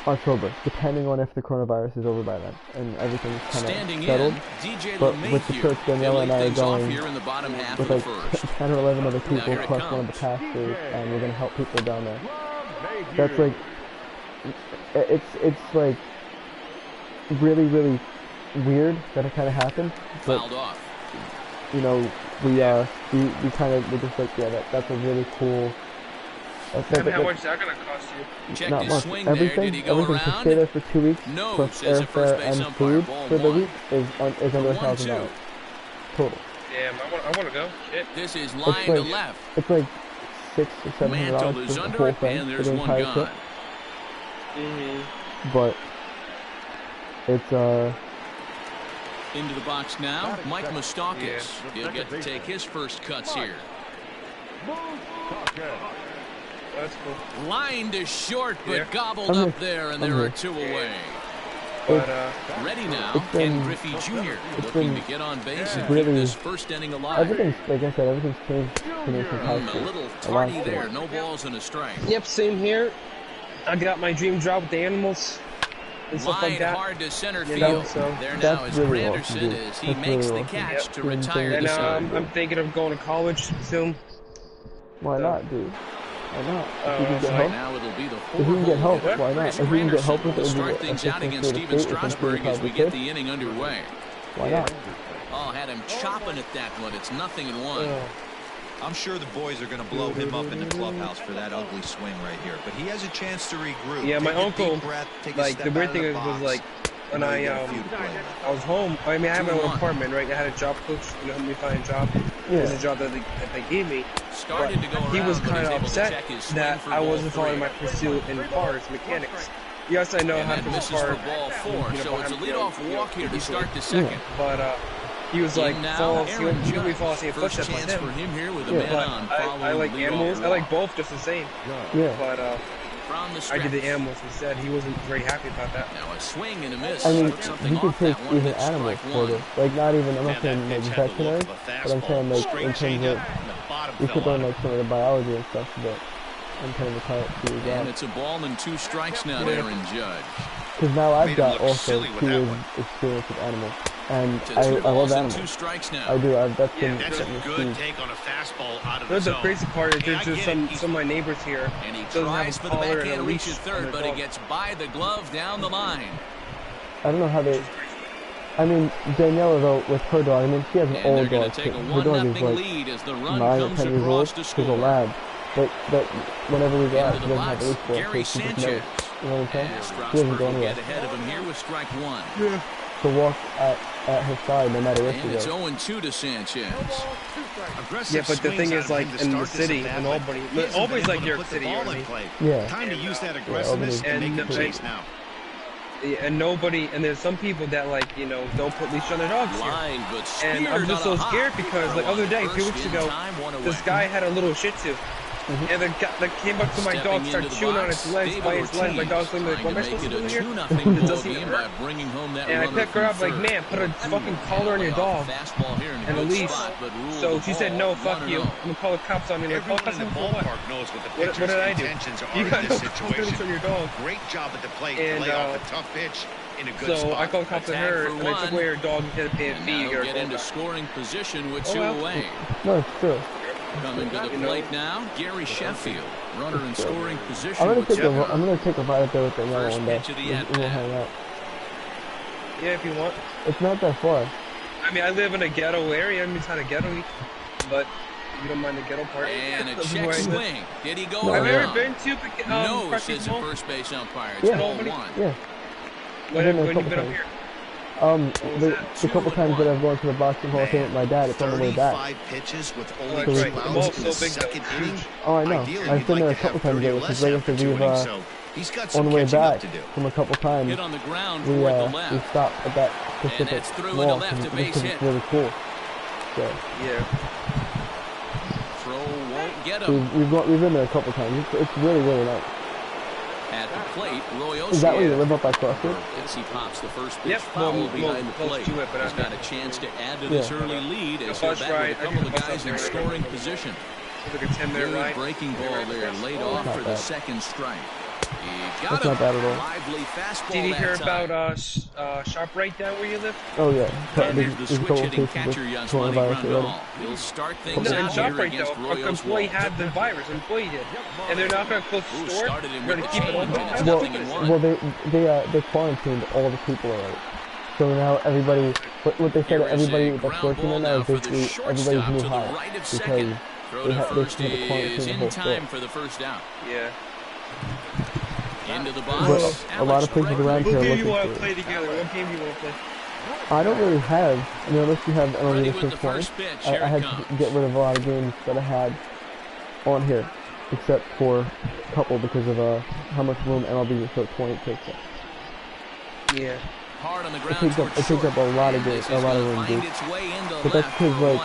October, depending on if the coronavirus is over by then and everything's kind of settled. But with the church, Daniela and I are going with like 10 or 11 other people plus one of the pastors, and we're going to help people down there. That's like, it's like really, really weird that it kind of happened. But, you know, we kind of, we're just like, yeah, that's a really cool. And how much is that going to cost you? Check not his much. swing Everything to stay there for 2 weeks, plus airfare and food for the week is under $1,000 total. Damn, I want to go. Shit. This is line to left. It's like $600 or $700 for the whole thing for the entire trip. But it's into the box now, Mike Moustakas. He'll get to take his first cuts here. That's cool. Line to short, but gobbled up there, and there are 2 away. But, ready now, Ken Griffey Jr. looking to get on base and keep this first inning alive. Everything's, like I said, everything's changed for me since high school. A little tardy there, no balls and a strike. Yep, same here. I got my dream job with the animals and stuff like that. Hard to center field. There now is really Granderson as he makes the catch to retire the side. And I'm thinking of going to college soon. Why not, dude? Why not? If you can get help, now it'll be the if you can get help, why not? If you can get help with it, we'll start things out against Steven Strasburg as we get the inning underway. Why not? Oh, had him chopping at that one. It's 0-1. I'm sure the boys are going to blow him up in the clubhouse for that ugly swing right here. But he has a chance to regroup. Yeah, my uncle, like, the weird thing was, like, when I was home, I mean, I have my own apartment, right? I had a job coach, you know, help me find a job. It was a job that they gave me. But he was kind of upset that I wasn't following my pursuit in cars, mechanics. Yes, I know how to fix a car. Ball 4, so it's a leadoff walk here to start the second. But, he was like, he would fall asleep in footsteps on him. For him here with a man on I like animals. I like both just the same. Yeah. But I did the animals instead. He wasn't very happy about that. Now a swing and a miss. I mean, you could take even animals for this. Like, not even, I'm not saying like veterinary, but I'm saying like in terms of, you could learn like some of the biology and stuff, but I'm kind of apply it to you guys. And it's a ball and 2 strikes now to Aaron Judge. Because now I've got also 2 years experience with animals. And I love animals. I do. That's a good take on a fastball out of the zone. The crazy part is there's just some of my neighbors here. And he tries for the backhand reach at third, but he gets by the glove down the line. I don't know how they. I mean, Daniela though, with her dog, I mean, she has an old dog. Her dog is like 9 or 10 years old. She's a lab. But whenever we go out, she doesn't have a leash for it. She just knows. You know what I'm saying? She doesn't go anywhere. Ahead of him here with strike 1. Yeah. To walk at her side no matter where she goes. And it's 0-2 to Sanchez. Yeah, but the thing is, like, in the city, in Albany, Albany's like New York City, you know what I mean? Yeah. Time to use that aggressiveness and make a chase now. And nobody, and there's some people that, like, you know, don't put leash on their dogs here. And I'm just so scared because, like, other day, 2 weeks ago, this guy had a little Shih Tzu. And the guy that came up to my dog, started chewing on its legs, by its legs. My dog's like, what am I supposed to do here? It doesn't hurt. And I picked her up like, man, put a fucking collar on your dog and a leash. So she said, no, fuck you. I'm gonna call the cops on you. Like, oh, in the ballpark knows what the pitcher's intentions are in this situation. On your dog. Great job at the plate to lay off a tough pitch in a good spot. So I called the cops on her, and I took away her dog and hit a pay fee. Get into scoring position with 2 away. No, it's true. Coming to the plate now, Gary Sheffield, runner in scoring position. I'm gonna take a ride up there with the yellow one day. We'll hang out. Yeah, if you want. It's not that far. I mean, I live in a ghetto area. I mean, it's not a ghetto, but you don't mind the ghetto part. And a check swing. Did he go? No, I've never been to no, says the first base umpire. It's 0-1. Yeah. When you been up here? The couple times that I've gone to the boxing hall of fame with my dad, it's on the way back. 35 pitches with only 2 outs in the second inning. Oh, I know. I've been there a couple times there because right after we've on the way back from a couple times, we stopped at that specific wall because it's really cool. So yeah. Throw won't get him. We've been there a couple times. It's really nice. At the plate, Roy Ossie. Is that where you live up by Crossroads? As he pops the first pitch foul behind the plate. He's got a chance to add to this early lead as they're back with a couple of guys in scoring position. Good breaking ball there, laid off for the second strike. That's not bad at all. Lively fastball. Did you hear about Shop Right down where you live? Oh yeah. There's the switch-hitting catcher, Yasmani Grandal. He'll start things out Shop here Right against though, Roy an employee had the virus, employee did, and they're not going to close the store. They're going to keep it open. Well, they quarantined all the people already. So now everybody, what they said to everybody that's working there now is basically everybody's new hire because they had to quarantine the whole store. For the first out. Yeah. Into the box. A lot of places around here are looking for it. What game you want to play together? What game you want to play? I don't really have, unless you have MLB The Show 20, I had to get rid of a lot of games that I had on here, except for a couple because of how much room MLB The Show 20 takes up. Yeah. Hard on the ground it takes up a lot of games, a lot of room, dude. But that's because, like,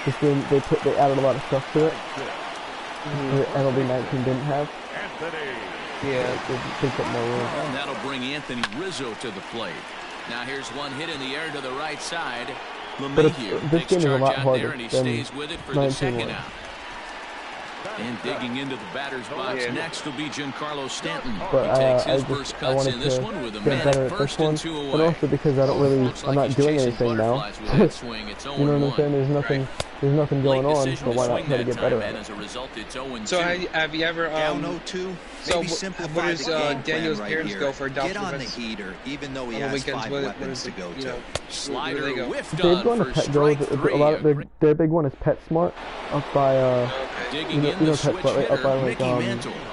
this game, they added a lot of stuff to it. MLB 19 didn't have. Yeah, it takes up more room. And that'll bring Anthony Rizzo to the plate. Now here's one hit in the air to the right side. But this game is a lot harder than 19 was. And digging into the batter's box next will be Giancarlo Stanton. But he takes his first cuts in this one with a man at first and 2 away. But also because I'm not doing anything now. You know what I'm saying? There's nothing going on, so why not try to get better at it? So have you ever down 0-2? So where does Daniel's parents go for adoption? Get on the heater, even though he has 5 weapons to go to. Slider whiffed on for strike 3. Their big one is PetSmart up by digging in the switch hitter, up by like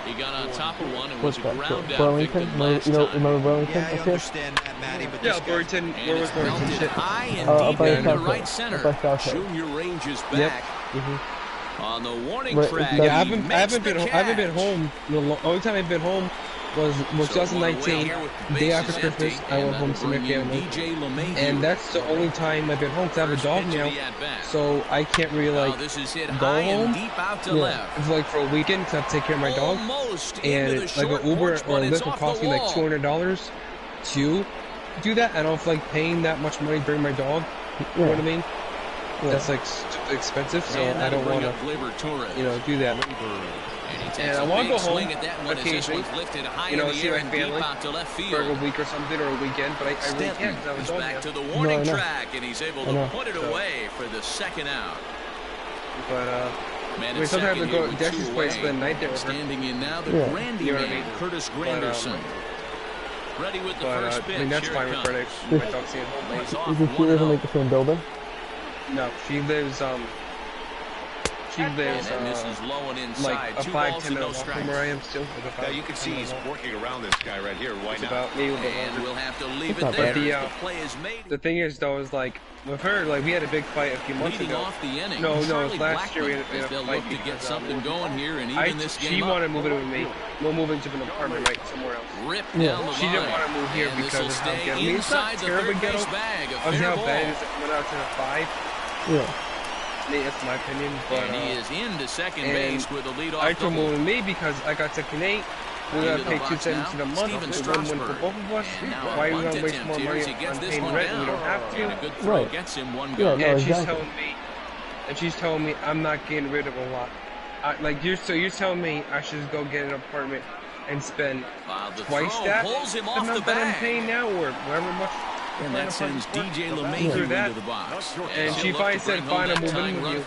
he got on top of one and was ground out Burlington? Remember Burlington? Yeah, I understand that, Matty, but yeah, Burlington. Where was Burlington? High and deep into right center. Junior ranges back. On the warning track. Yeah, I haven't been home. The only time I've been home was 2019, day after Christmas. I went home to my family, and that's the only time I've been home. Cause I have a dog now, so I can't really like go home. Yeah. It's like for a weekend, cause I have to take care of my dog, and like an Uber or a Lyft will cost me like $200 to do that. I don't feel like paying that much money to bring my dog. You know what I mean? Yeah. That's like expensive, so I don't want to, do that. And I want to go home occasionally, see my family for a week or something, or a weekend, but I really can't because I was back to the warning track, and he's able to put it away for the second out. But we sometimes have to go to Dexter's place for the night there. Standing in now, the Grandy man, Curtis Granderson. Ready with the first pitch. I mean, that's fine with Curtis. My dog's staying home late. Does she live in like the same building? No, she lives like a 5-10 minute walk from where I am still. Now you can see he's working around this guy right here. Why not? About maybe and we'll have to leave it there. The thing is, though, is like with her, like we had a big fight a few months ago. No, last year we had a fight to get something going here, and even this game. She wanted to move in with me. We'll move into an apartment right somewhere else. She didn't want to move here because of how ghetto. I mean, it's not terribly ghetto. I see how bad it is. It went out to the 5. Yeah. That's my opinion, but he is into second base with a leadoff. I told him me because I got second 8. We gotta pay $2.72 a month. It's a win-win for both of us. Why are we gonna waste more money on paying rent when we don't have to? Right. Yeah, no, exactly. She's telling me I'm not getting rid of a lot. You're telling me I should just go get an apartment and spend twice that amount that I'm paying now, or whatever much. And that sends DJ LeMahieu into the box. And she finally said, fine, I'm moving with you.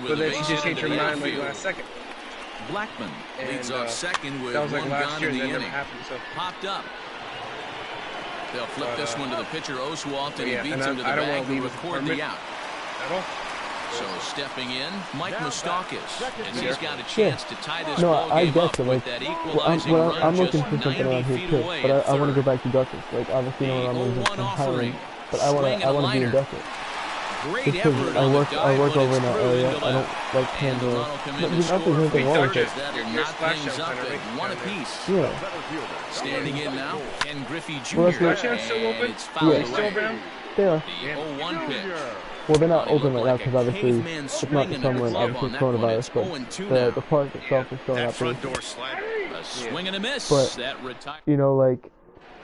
But then she just changed her mind like last second. Blackman leads off second with one gone in the inning. So. Popped up. They'll flip this one to the pitcher, Oswalt, and he beats him to the bag and record the out. At all. So stepping in, Mike Moustakas, and he's got a chance to tie this ball game up with that equalizing run I'm looking just for something around here too, but I want to go back to Dutchess. Like obviously, I'm hiring, but I want to be in Dutchess. Just because I work over in that area, I don't like handle. There's nothing wrong with it. Yeah. Standing in now, Ken Griffey Jr. Well, it's still around. Yeah. 0-1 pitch. Well, they're not open right now because obviously it's not the summer and obviously coronavirus, but the park itself is still in operation. But you know, like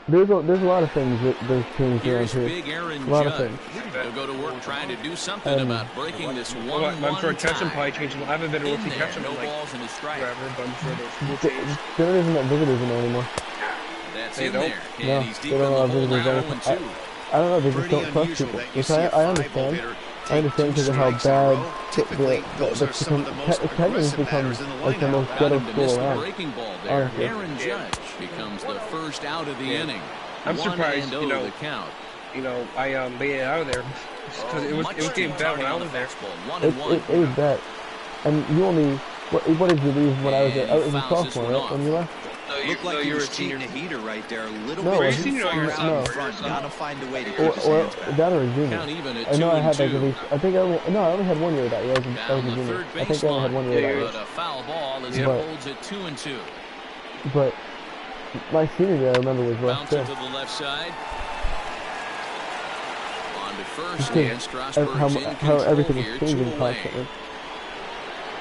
there's a lot of things that there's changed around here. A lot of things. They'll go to work trying to do something about breaking this 1-1 I'm sure Ketchum probably changed. I haven't been able to see Ketchum in like forever, but I'm sure there isn't that visitors in there anymore. That's in there. No, they don't have visitors. I don't know, they just don't trust people, which I understand. I understand because of how bad the Titans become like the most ghetto school around. Honestly. Aaron Judge becomes the first out of the inning. I'm surprised, I made it out of there because it was getting bad when I was there. It was bad, and you only what did you leave when I was there? I was a sophomore, right, when you left? Looked like you were cheating a heater right there. A little bit. No. Gotta find a way to or that or a junior. I know I had like at least. I only had 1 year that year. I was a junior. I think I only had 1 year that year. A foul ball as it holds at 2-2. But my senior year, I remember, was rough too. To the left side. On to first, and Strasburg's in how everything here, was changing constantly.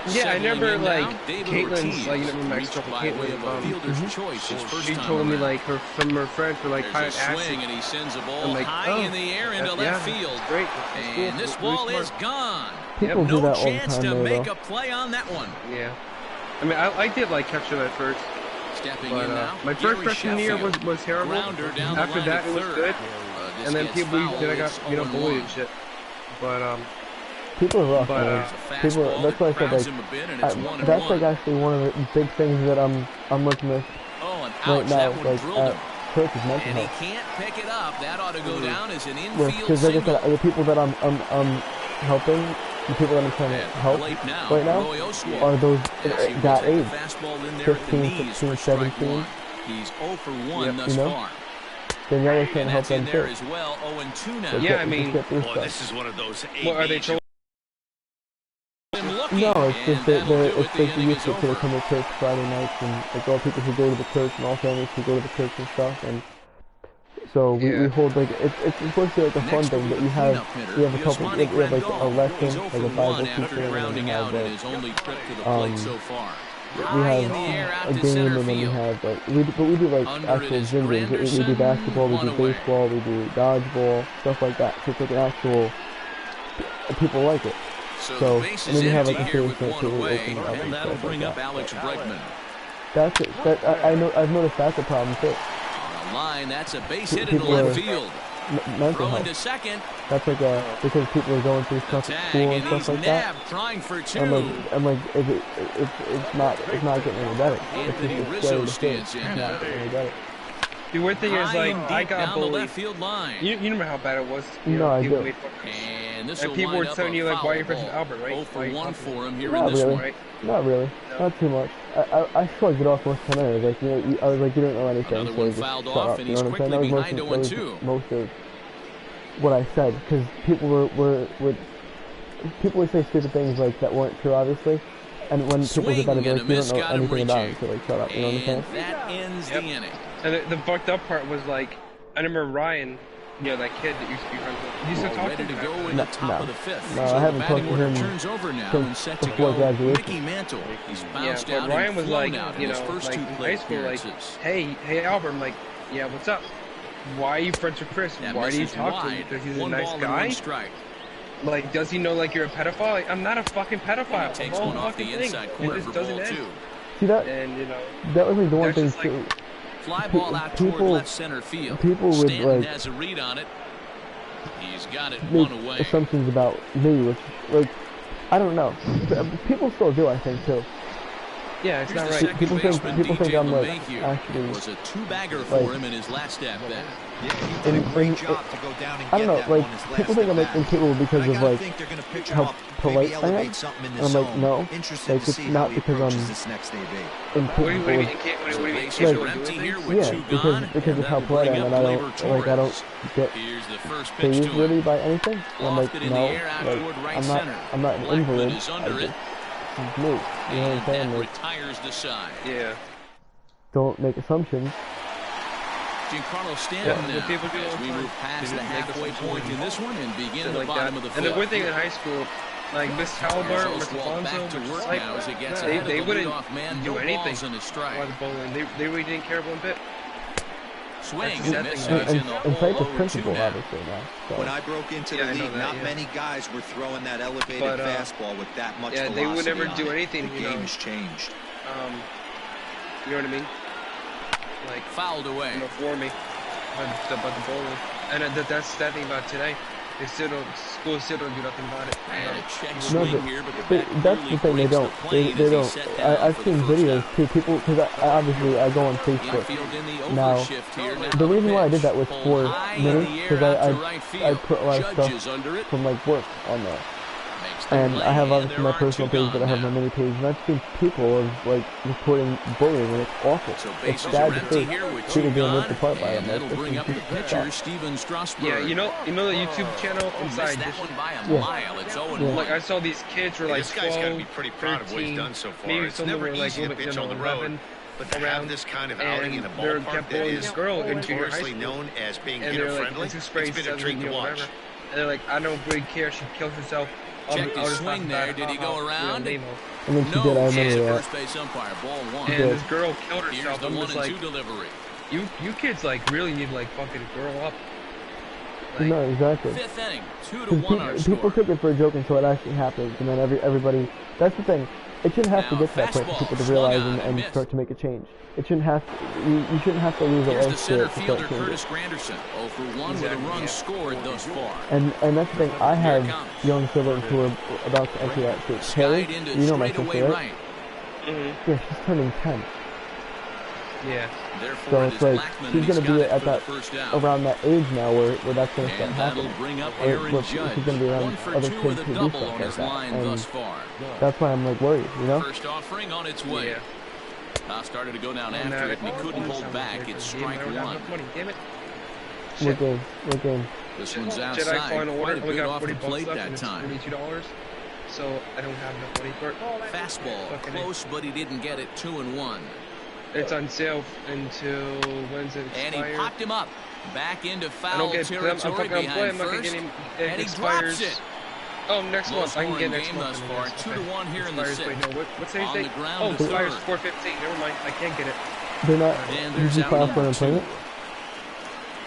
Yeah, I remember like Caitlin's, like, you know, my ex-girlfriend Caitlin, she told me like some of her friends were like high swing, and he sends a ball high in the air into left field. Great. And this ball is gone. People do that all the time. No chance to make a play on that one. Yeah. I mean, I did like Ketchum at first. Stepping in now. My first freshman year was terrible. After that, it was good. And then I got bullied and shit. But people are rough, man. People. That's why I said like that's like actually one of the big things that I'm working with right now. Like at Coach's mental health. He can't pick it up. That ought to go down as an infield because like I said, the people that I'm helping, the people that I'm trying to help right now are those that age, 15, 16, 17. He's 0 for 1 thus far. Then you always can't help them too. Well, 0-2 now. Yeah, I mean, this is one of those. What are they? looking. No, it's just that it's like the youth group that come to church Friday nights, and like all people who go to the church and all families who go to the church and stuff, and so we hold like it's supposed to be like a fun thing, but we have a couple we have like a lesson, like a Bible teacher, and we have like we have a game, and then we have like we do like actual gym games. We do basketball, we do baseball, we do dodgeball, stuff like that. So it's like an actual people like it. So and then you have like a serious chance to open up and stuff like that. That's it. I know I've noticed that's a problem too. Line, that's a base hit in the left field. Mental health. To second. That's like because people are going through stuff at school and stuff like that. Trying for two. And like it's not getting any better. It's just scary to see. It's not getting any better. The weird thing is, like, I got bullied. Left field line. You remember how bad it was? No, I do. And people were telling you, like, why you're friends with Albert, right? 0 for 1 for him here in this really. one, right? Not really. No. Not too much. I shrugged it off most of the time. I was like, I was like, you don't know anything. Another so one just fouled shut off, up. and You know he's what I'm saying? quickly That was behind most of what I said, because people would people would say stupid things like that weren't true, obviously. And when people get better, like, you don't know anything about it, so like, shut up. You know what I'm saying? That ends the inning. And the fucked up part was, like, I remember Ryan, that kid that used to be friends with. You used to talk to him. Go in the top of the fifth. No, I haven't talked to him turns over now and set to before go. graduation. Mickey Mantle. He's bounced but out Ryan was like, out in you his know, first like two in plate high school, like, appearances. hey Albert, I'm like, yeah, what's up? Why are you friends with Chris? Why do you talk to him? Because he's a nice guy? Like, does he know, like, you're a pedophile? Like, I'm not a fucking pedophile. Takes one off the inside corner it just doesn't end. See that? And, that was like the one thing too. Fly ball out toward left center field. People would Stanton has a read on it. He's got it make one away. assumptions about me, which, like, I don't know. People still do, I think, too. Yeah, it's not right. People think I'm like actually was a two-bagger for him in his last at bat. Yeah, he did a great job to go down and I don't know, like, people think I'm like incapable because of like how polite I am. And I'm like, no, like, it's not because I'm incapable. Because of how polite I am, and I don't get phased really by anything. And I'm like, no, like, I'm not an invalid. Move. You know what I'm saying? Like, retires the side. Yeah. Don't make assumptions. Giancarlo Stanton now, as we move past the halfway point in this one and begin at the bottom of the fifth. And the weird thing in high school, like Miss Talbert, Miss Alfonso, they wouldn't do anything while the bowling. They really didn't care one bit. Swing and play the principle, obviously, now. So. When I broke into the league, not many guys were throwing that elevated fastball with that much velocity. They would never do anything. The game has changed. You know what I mean? Like, fouled away. For me, about the bowling. And that's that thing about today. They schools still don't do nothing about it. No, but that's the thing, they don't. They don't. I've seen videos too. People, because obviously I go on Facebook. Now, the reason why I did that was for me, because I put a lot of stuff from like work on there. And I have obviously my personal page, but I have my mini page, and I've seen people of like reporting bullying, and it's awful. It's sad to see people being ripped apart by it. Yeah, you know the YouTube channel Inside Edition. Yeah. Like I saw these kids were like 12, gotta be pretty proud of what he's done so far. Maybe some were like a little bit on the road. But to have this kind of outing in a ballpark that is notoriously known as being hitter-friendly, it's been a treat to watch. And they're like, I don't really care. She kills herself. Check his swing there. Did he go around? And then she did. I remember that. First base umpire, ball one. And this girl killed herself. Here's the 1-2 like, delivery. You kids like really need to like fucking grow up. Like, no, exactly. Fifth inning, 2-1 people took it for a joke until it actually happens, and then everybody. That's the thing. It shouldn't have to get to that point for people to realize and start to make a change. It shouldn't have to, you shouldn't have to lose a life to start changing. Curtis Granderson, 0 for 1 with a run scored thus far. And that's the thing. I have young siblings who are about to enter that stage. Haley, you know my sister, right? Mm-hmm. Yeah, she's turning 10. Yeah. So it's like she's gonna be at that around that age now where that's gonna start happening. She's gonna be around other kids who do stuff like that, and that's why I'm like worried, you know. First offering on its way. Started to go down after it, and he couldn't hold back. It's strike one. What game? This one's outside. Quite a bit off the plate that time. so I don't have enough money for it. Fastball close, but he didn't get it. 2-1. It's on sale until when's it expire? And he popped him up back into foul territory behind first, and he drops it. Oh, next month. I can get next month. Thus far, 2-1 here in the sixth. Wait, no, what's today's date? Oh, it expires 4/15. Never mind. I can't get it. They're not. Did you file for unemployment?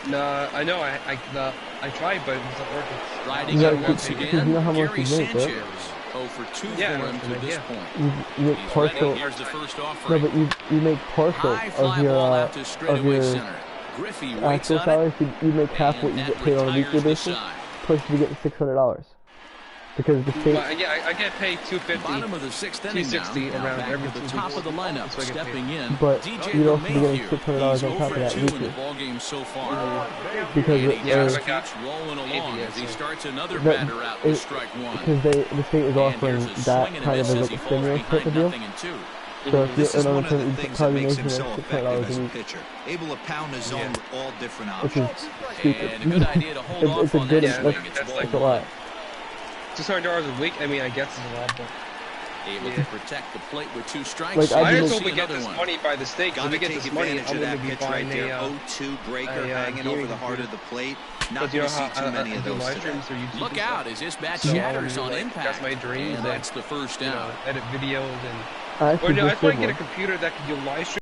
Nah, I know. I tried, but it wasn't working. Riding out once You again, know how much Gary you make, Sanchez. right? 0 for 2 Yeah, for him to this point. You make partial. Here's the first No, offering. but you make partial High of fly your ball out to straightaway center. Griffey waits actual on salary. it, You make half what and you that get paid on a weekly retires the basis. side. Plus, you get $600 because the state. Well, yeah, I get paid $250. Bottom of the sixth inning now. $260 around Back every to the 2 top weeks. of the lineup, That's what I get stepping paid. in. But DJ you'd also be getting LeMahieu. $600 He's on top of 0 that for 2 in the weekly. ball game so far. Because And he just I got keeps rolling along as he starts another that- batter out with strike one. Because the state is And offering here's a that swing and a kind of miss as as like he a falls stimulus type behind of deal. 0-2. So if This you're is one of the unemployment, things that probably makes making him so like effective $600 as a a week, pitcher, able to pound his zone with all different which is options. stupid. And a good idea to hold off It's a on good. that swing. It's that's ball like That's a lot. $600 a week. I mean, I guess it's a lot, but Able to protect the plate with 2 strikes. Like, I do just see hope we get another this one. money by the state. If we Gotta get take this money, advantage I'm of going that to be pitch right buying there. a 0-2 breaker hanging over the heart of the plate. Not But you going know to how see too many of I do those live today. streams or YouTube. Look and stuff. out as this bat So I shatters wanna on do, like, impact. that's my dream, And is that's the first down. Edit videos and. I Or actually no, I just just want did to get a one. computer that can do live stream.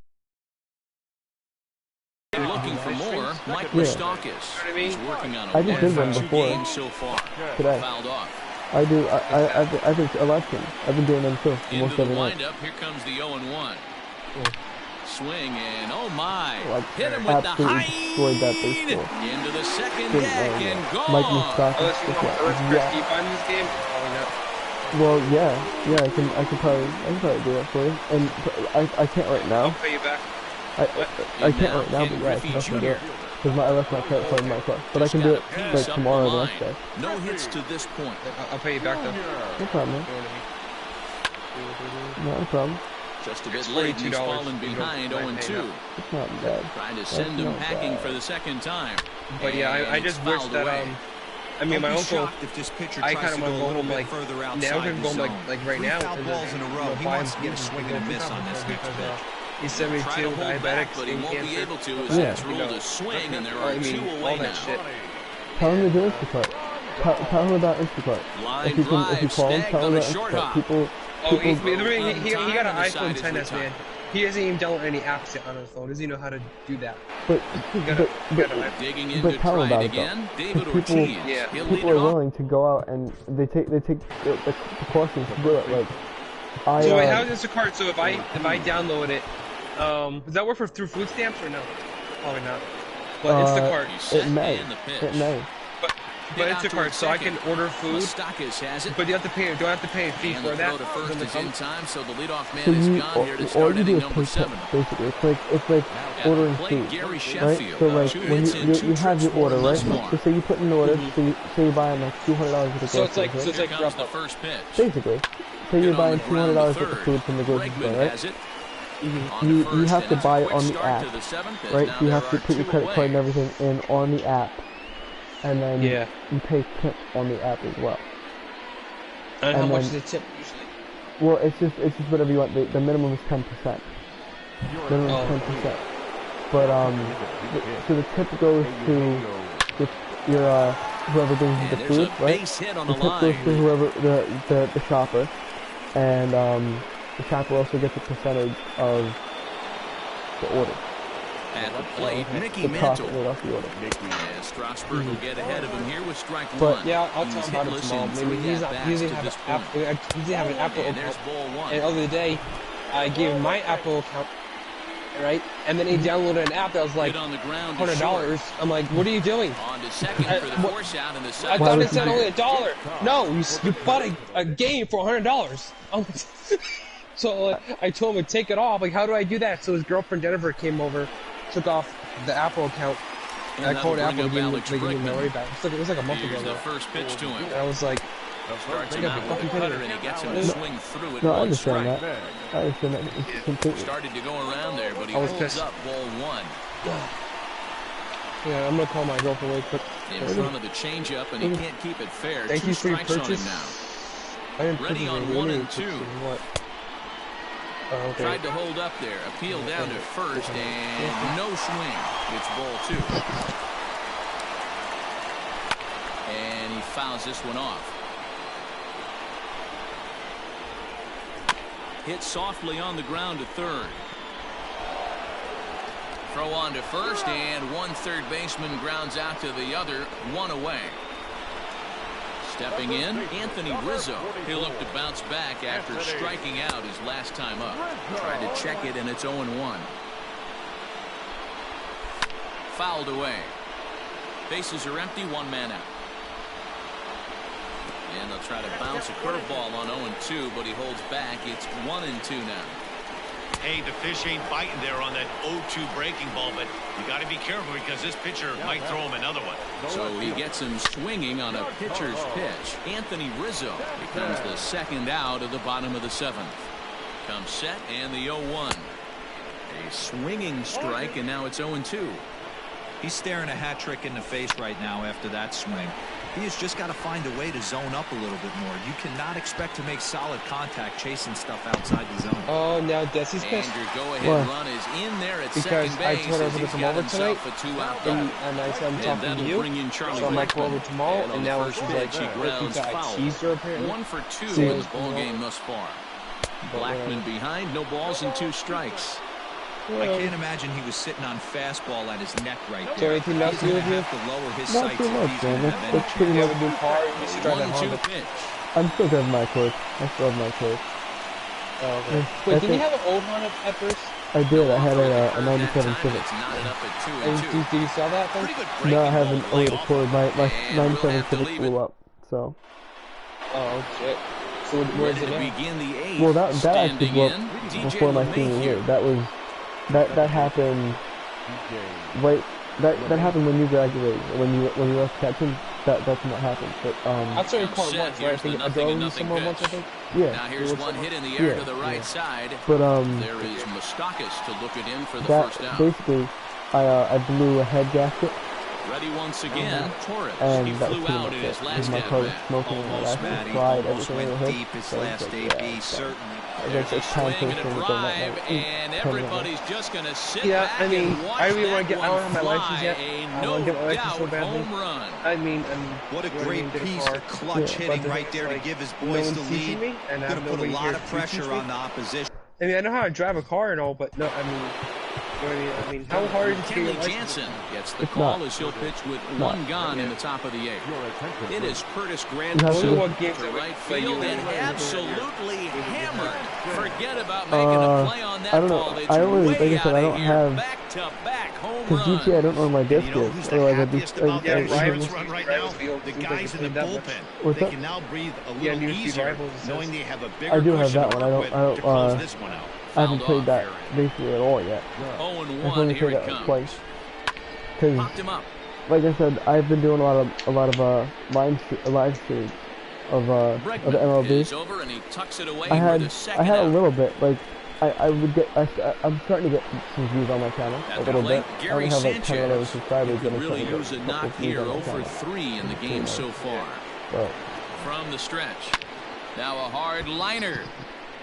Looking for more, Mike Yeah. Moustakas. You know what I mean? He's working on I just did one 2 before. games so far. Today. Fouled off. I do. I think a lot of teams. I've been doing them too. Into Almost the every night. windup. Here comes the 0-1. Cool. Swing and oh my. Like, Hit him with the absolutely high. destroyed that baseball. Into the second Didn't deck know and that. Mike gone. Moustakas. Unless Chris keep on this game, probably not. Well, yeah. I can probably do that for you. And I can't right I'll now. pay you back. I can't right now, but yeah, I can definitely do it. Because I left my credit card in my car. But I can do it like tomorrow or the next day. No hits to this point. I'll pay you back though. No problem, man. Not a problem. Just a bit late, and he's $42. fallen behind 0-2. It's not bad. Trying to send him not packing bad. for the second time. But yeah, And I it's just wish fouled that away. I mean, my Don't be uncle. shocked if this pitcher I tries kind to of go want to a go little home bit like further now. outside I'm the going zone. like right 3 now. foul and balls just, in a you row. know, He buy wants him to get a some swing and a miss on this next pitch. He's Try 72, to hold diabetic, back, but he skin won't be cancer. able to as Yeah. it's ruled a swing, and there I are mean, 2 all away that now. shit. Tell him to do Instacart. Tell him about Instacart. Line If you drive, call him, snagged tell on him a about short Instacart. hop. People Oh, he people got an On time, iPhone the side 10s, is man. He doesn't even download any apps yet on his phone. Doesn't even know how to do that. but gotta- Digging in but to tell try him about it it, though. again. David Because people- Ortiz. Yeah. He'll lead people it are off. willing to go out and they take the precautions to do it. Like So wait, how is Instacart? So if I download it, does that work through food stamps or no? Probably not. But Instacart. He's set it may. and the pitch. It may. But Hit out Instacart, towards so I second. can order food, Moustakas has it. but you have to pay. Do I have to pay a fee And for the that? throw to first When they is come? in time, so the leadoff man So is you gone here to all start you do inning is number pay 7. tips, basically. It's like At ordering the plate, food. Gary Right? Sheffield. So like 2 when hits and 2 you have trips your for order, him right? thus far. So say you put in an order, so you buy like $200 worth of So it's like groceries, Here like comes the rough. first pitch. basically. Say you're Hit on buying the ground, $200 the worth of third. food from the grocery store, Bregman right? has it. Mm-hmm. On the You first, have and to it's a buy it quick on the start app, to the 7th, as right? now You there have to are put your 2 credit away. card and everything in on the app, and then Yeah. you pay tip on the app as well. And how And much then- is the tip usually? Well, it's just whatever you want. The minimum is 10%. Minimum is 10%. But so the tip goes to your whoever brings you And the there's food, a right? base hit on The the tip goes to line. whoever the shopper, and the shopper also gets a percentage of the order, At the plate, Mickey the Mantle. profit rate off the order. And Strasburg will get ahead of him here with strike But- 1. Yeah, I'll tell He's him about it hitless tomorrow. in Maybe 3 he's not. at-bats He doesn't to have an this app. point. He doesn't have an Apple And there's account. ball 1. And the other day, I gave him my Apple account, right? And then he downloaded an app that was like Hit on the ground to $100. short. I'm like, what are you doing? On to second for the what- force out in the I second. Why thought would it said you- only $1. No, you bought a game for $100. So I told him to take it off. Like, how do I do that? So his girlfriend Jennifer came over, took off the Apple account, and I that'll called bring Apple to up give Alex me the Bregman. money back. It was like a month Here's ago. the first pitch to him. And I was like, Starts him Bring up out the with a fucking cutter, pitcher. and he gets him to No, swing through it. No, I One understand strike. that. I understand that. It's completely. Started to go around there, but he I was holds pissed. up ball 1 yeah, I'm gonna call my girlfriend really quick. in front of the changeup, and he can't keep it fair. Thank 2 you for your strikes on him purchase. now. Ready on 1-2. Oh, okay. Tried to hold up there. Appeal down to first, and no swing. It's ball 2. And he fouls this one off. Hit softly on the ground to third. Throw on to first, and one third baseman grounds out to the other, 1 away. Stepping in, Anthony Rizzo. He'll look to bounce back after striking out his last time up. Tried to check it, and it's 0-1. Fouled away. Bases are empty, 1 man out. And they'll try to bounce a curveball on 0-2, but he holds back. It's 1-2 now. Hey, the fish ain't biting there on that 0-2 breaking ball, but you got to be careful because this pitcher might throw him another one. So he gets him swinging on a pitcher's pitch. Anthony Rizzo becomes the second out of the bottom of the 7th. Comes set and the 0-1. A swinging strike, and now it's 0-2. He's staring a hat trick in the face right now after that swing. He has just got to find a way to zone up a little bit more. You cannot expect to make solid contact chasing stuff outside the zone. Oh, now Desi's pissed. And your go-ahead run is in there at second base. I told her to come over tonight, and I said I'm talking to you, so I might come over tomorrow, and now she's like, I teased her apparently. 1 for 2 in the ball game thus far. Blackman behind, no balls and 2 strikes. I can't imagine he was sitting on fastball at his neck right there. So anything else to do with you? Have to lower his Not sights too much, if he's going to man. have any That's pretty chance. much. New car, you just drive that 1-2 Honda. pitch. I'm still driving my course. I still have my course. Oh, okay. Wait, didn't you have an old Honda at first? I did. I had a 97 Civic. It's knotted up at 2 And and 2. did you sell that thing? Pretty good No, I breaking haven't. ball Only laid the off. Ford. My And we'll 97 have to Civic leave blew it. up. So. Oh, shit. So where is Ready it to now? begin the 8th. Well, that actually Standing blew in, up DJ before my senior LeMahieu. year. That happened. Right. That happened when you graduated. When you left catching. That's when that happened. But I saw your car once, right? I think I drove you somewhere once, I think. Yeah. Now here's one hit in the air to the right side. But There is Moustakas to look at him for the that first out. basically, I blew a head gasket. Ready once again, Torres. And He that was flew pretty out much in it. his Because last my car was at-bat. smoking and Almost, I Matty. fried Almost everything in the went hood. deep his So it's last like, AB, certainly. There's a it's time swing and to a go drive, night. and everybody's just going to sit Yeah, back I mean, and watch I really that want to get. I one don't have my license fly. yet. A I want to get my license so no-doubt badly. home run. I mean, What a great piece of clutch hitting right there to give his no boys one's the teaching lead. me, and I Going have to put a nobody lot here of to pressure teach me. on the opposition. I mean, I know how to drive a car and all, but no, I mean, you know what I mean, how hard is it to get your Kenley license? Jansen gets the It's call not. as he'll pitch with one gone in the top of the 8th. It is Curtis Grant You have to- What games to that right play field you and in? absolutely hammered. Forget about making a play on that I don't know. ball. It's I don't really, way like I said, I out don't of here. have. Back-to-back home Because runs. GTA, I don't know where my disc You know is. who's the Otherwise, I'd be. happiest about Yeah, the Pirates Rivals- run right Rivals now? Field The seems like guys it's in the cleaned up. bullpen. What's They that? can now breathe a Yeah, little New York easier, Rivals knowing says- they have a I bigger do have cushion that to one. I work don't. with to close this one out. I haven't Fouled played off. that basically at all yet. 0-1, I've only here played it that comes. twice. Because, Popped him up. like I said, I've been doing a lot of live streams of the Bregman MLB. is over and he tucks it away I with a had second a out. little bit. Like I would get. I'm starting to get some views on my channel At a the little plate, bit. I Gary only have like 10 or 11 Sanchez. subscribers. Could and I'm really starting to use a get couple knock views here, on my 0 for channel. 3 in the game so far. But From the stretch. Now a hard liner.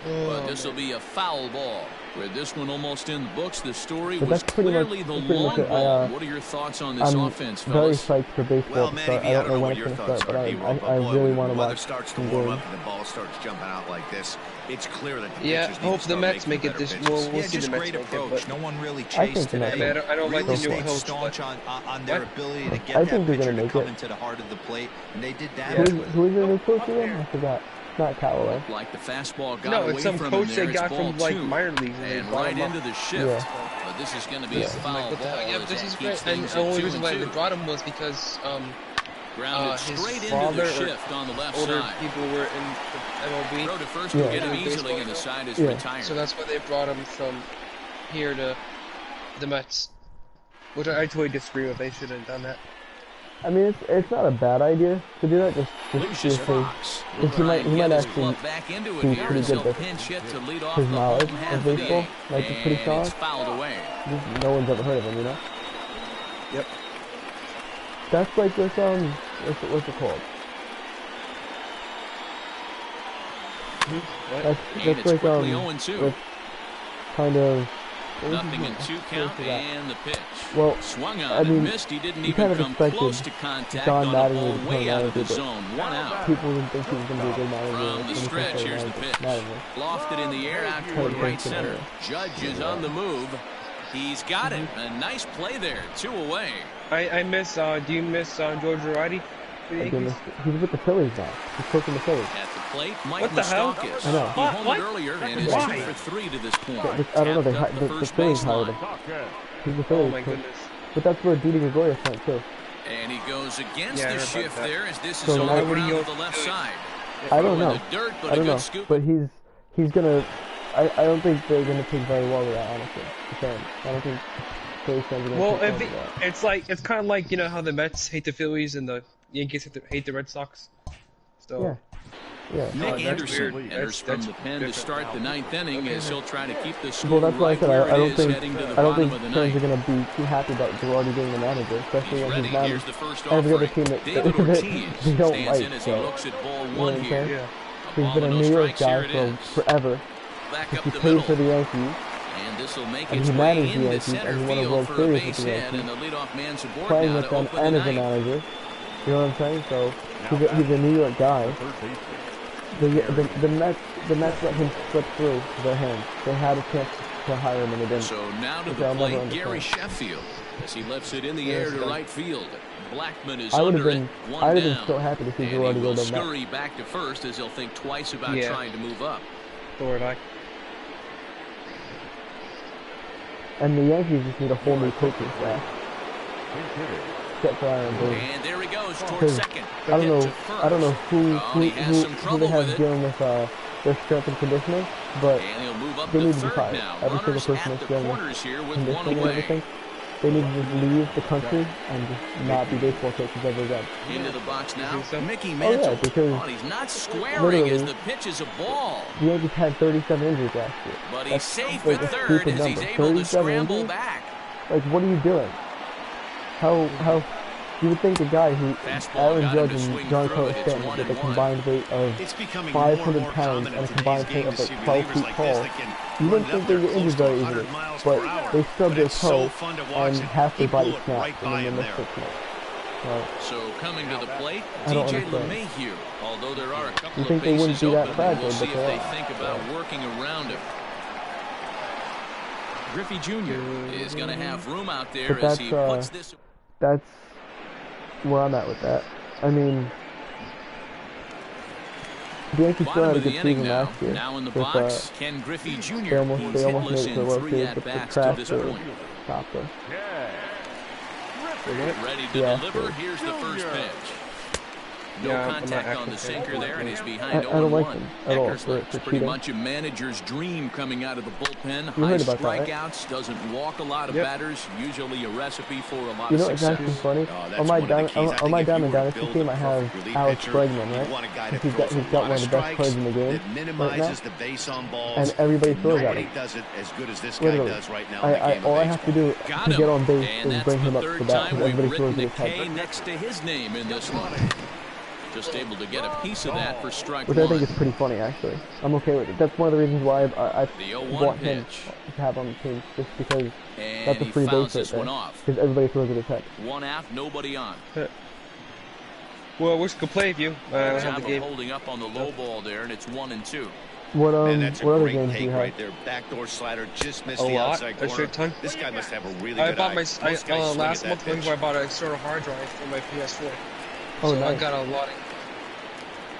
But this will be a foul ball. With this one almost in the books, the story But was that's pretty much- clearly the that's pretty much long it. ball. What are your thoughts on this I'm offense, very fellas? psyched for baseball Well, to Manny start. V, I don't know when what it's your going to thoughts start, but are, D-Roll, but I boy, really when want the to weather watch starts to some warm games. up and the ball starts jumping out like this, it's clear that the Yeah, pitchers need to hope the start Mets making make it better this. pitches. We'll Yeah, see just the Mets great make it, approach. but No one really I think chased the today. Mets- I don't like the Really new stayed coach, staunch on their What? ability to I get think that they're pitcher gonna to make come it. into the heart of the plate, and they did that. Who is their new coach again? I forgot. Not Callaway. Looked like the fastball got No, away it's some from coach him there. they It's got ball from like 2. minor leagues, and they And brought right him up. into the shift. Yeah. But this is going to be a Yeah. foul Like, what the ball. hell? Yeah, as this that is keeps great. And things the at only 2 reason and why they 2. brought him was because Grounded his straight into father the or shift on the left older side. people were in the MLB, Throw to first Yeah. will get him Yeah. easily, and the side is Yeah. retired. so that's why they brought him from here to the Mets, which I totally disagree with. They shouldn't have done that. I mean, it's not a bad idea to do that. Just Lucius see if Fox. because he might Get his actually glove back into it be here pretty as good he'll with pinch hit to lead off his the knowledge home half of of the baseball. 8th. Might be pretty And solid. it's fouled away. No one's ever heard of him, you know. Yep. That's like this what's it called? That's like with kind of. Nothing in 2 count and the pitch. Well, swung on I mean, and missed. He didn't you even kind of come close to contact John on Madden a ball to way out of the manager, zone. 1 out. People didn't think he was going to be a good manager. From the stretch, here's the pitch. Lofted in the air out toward right center. Judge is on the move. He's got it. A nice play there. 2 away. I miss. Do you miss George Girardi? He's with the Phillies now. He's coaching the Phillies. At the plate, Mike what the hell? Moustakas. I know. He homered earlier and is 2 for 3 to this point. I don't know. The Phillies hired him. He's the Phillies. Oh my goodness. But that's where Didi Gregorius went too. And he goes against the shift there as this is So on the ground to the left side. I don't know. Dirt, but I don't know. scoop. But he's gonna. I don't think they're gonna take very well with that. Honestly, the fans. I don't think Phillies fans are gonna take well with that. It's kind of like, you know, how the Mets hate the Phillies and the Yankees hate the Red Sox. So. Yeah. Yeah. Nick Anderson enters from the pen to start the 9th inning as he'll try to keep the score well, that's why I said I don't think fans are going to be too happy about Girardi being the manager, especially when he's managed every other team that they don't like. So, you know what I'm saying? Yeah. He's been a New York guy for forever. He played for the Yankees. And this will make and its he way managed the into Yankees, and center he won a field World for a Series with base the hit, Yankees. and the leadoff man's aboard Playing now with to them open and the as a ninth. manager. You know what I'm saying? So he's a New York guy. The Mets let him slip through their hands. They had a chance to hire him and they didn't. So now to the plate, Gary Sheffield, as he lifts it in the air to right field. Blackman is under it, one I would down. have been so happy to see And he Girardi go will down scurry back to first as he'll think twice about trying to move up. And the Yankees just need a whole new coaching staff. And there he goes towards second. I don't know who they have dealing with their strength and conditioning, but they need to be fired. Every single person that's dealing with conditioning and everything, they need to just leave the country and just not be baseball coaches ever again. Into the box now, Mickey Mantle. Because he's not squaring as the pitch is a ball. The Yankees had 37 injuries last year. But he's safe at third as he's able to scramble back. Like, what are you doing? How you would think a guy who Aaron Judge and John Stanton with a combined weight of 500 pounds and a combined height of like 12 feet tall, you wouldn't think they get injured very easily. But they stubbed their toe and half their body snapped and then they missed 6 months. So coming to the plate, DJ LeMahieu. Although there are a couple of bases open, we'll see if they think about working around him. Griffey Jr. is going to have room out there as he puts this. That's where I'm at with that. I mean, the Yankees still had a good season last year. Now in the box, Ken Griffey Jr. They almost made it to the World Series, but the crash stopped them. Ready to deliver. Here's the first pitch. No contact on the sinker there, and he's behind 0-1. I don't like them at all. It's pretty much a manager's dream coming out of the bullpen. High strikeouts, doesn't walk a lot of batters, usually a recipe for a lot of success. It's actually funny. On my Diamond Dynasty team, I have Alex Bregman, right? He's got one of the best players in the game right now. And everybody throws at him. Literally. All I have to do to get on base is bring him up to the bat, because everybody throws at his head. Next to his name in this one. Just able to get a piece of that for strike one. Which I think is pretty funny, actually. I'm okay with it. That's one of the reasons why I want him to have on the team, just because that's a free base right there. Because everybody throws at his head. 1 out, nobody on. Well, wish I could play with you. Have the game. Holding up on the low ball there, and it's 1-2. What other games do you have? Right there. Backdoor slider just missed the outside corner. Ton. This guy must have a really good eye. Last month I bought an external hard drive for my PS4. Oh, so nice. I got a lot of.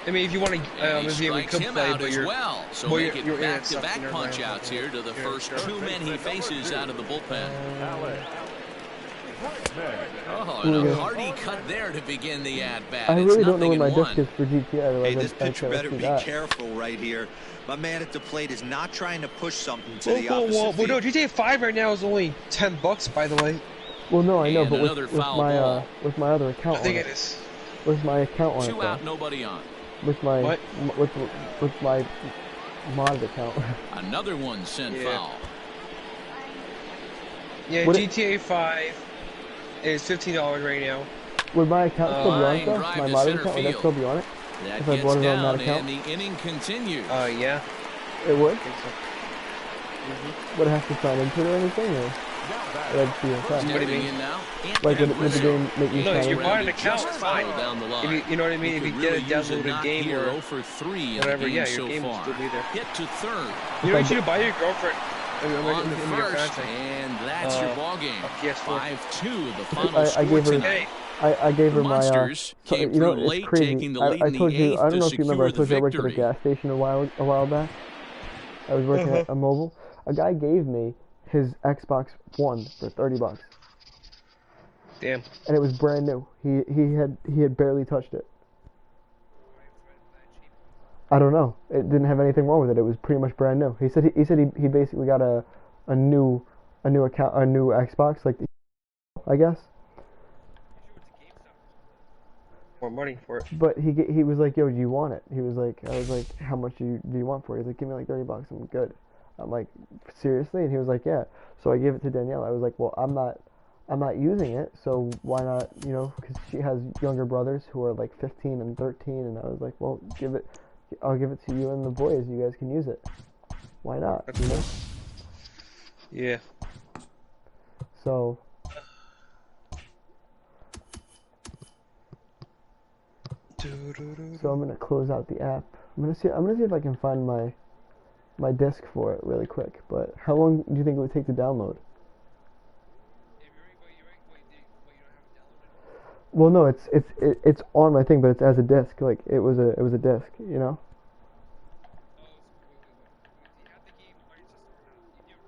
I mean, if you want to, maybe we could play, but you're so make it back-to-back punch-outs here to the first 2 men he faces out of the bullpen. And a hearty cut there to begin the at-bat. I really don't know what my disc is for GTA. Hey, this pitcher better be careful right here. My man at the plate is not trying to push something to the opposite field. No, GTA 5 right now is only $10, by the way. Well, no, I know, but with my other account, I think it is. With my account on it, 2 out, nobody on. With my with my modded account. Another one sent foul. Yeah, GTA 5 is $15 right now. Would my account still be on it though? My modded account, would that still be on it? That if I gets bought it on down that account? and the inning continues. Yeah. It would? I think so. Would I have to sign into it or anything? Or would I just be okay? Stepping in now, Like, would the game make me No, sign if you in? buy an account, it's fine. Down the line. If you know what I mean? If you get a downloaded game or 0 for 3 whatever, in the game yeah, so your game will far. still be there. Hit to third. You know, you should buy your girlfriend. On in to your first, contract. and that's your ball game. A PS4. 5-2, the final I score gave her- tonight. I gave her my, Monsters so, came you know, through it's late, crazy. taking the lead I in the told you, eighth I don't know to if you remember, I secure told you I the worked at a victory. gas station a while back. I was working at a mobile. A guy gave me his Xbox One for $30. Damn. And it was brand new. He had barely touched it. I don't know. It didn't have anything wrong with it. It was pretty much brand new. He said he basically got a new account, a new Xbox, like, I guess. More money for it. But he was like, yo, do you want it? I was like, how much do you want for it? He's like, give me like $30. I'm good. I'm like, seriously? And he was like, yeah. So I gave it to Danielle. I was like, well, I'm not using it, so why not, you know, because she has younger brothers who are like 15 and 13, and I was like, well, I'll give it to you and the boys. You guys can use it. Why not? That's you know? cool. Yeah. So. So I'm gonna close out the app. I'm gonna see if I can find my disk for it really quick. But how long do you think it would take to download? Well, no, it's on my thing, but it's as a disk. Like it was a disk, you know.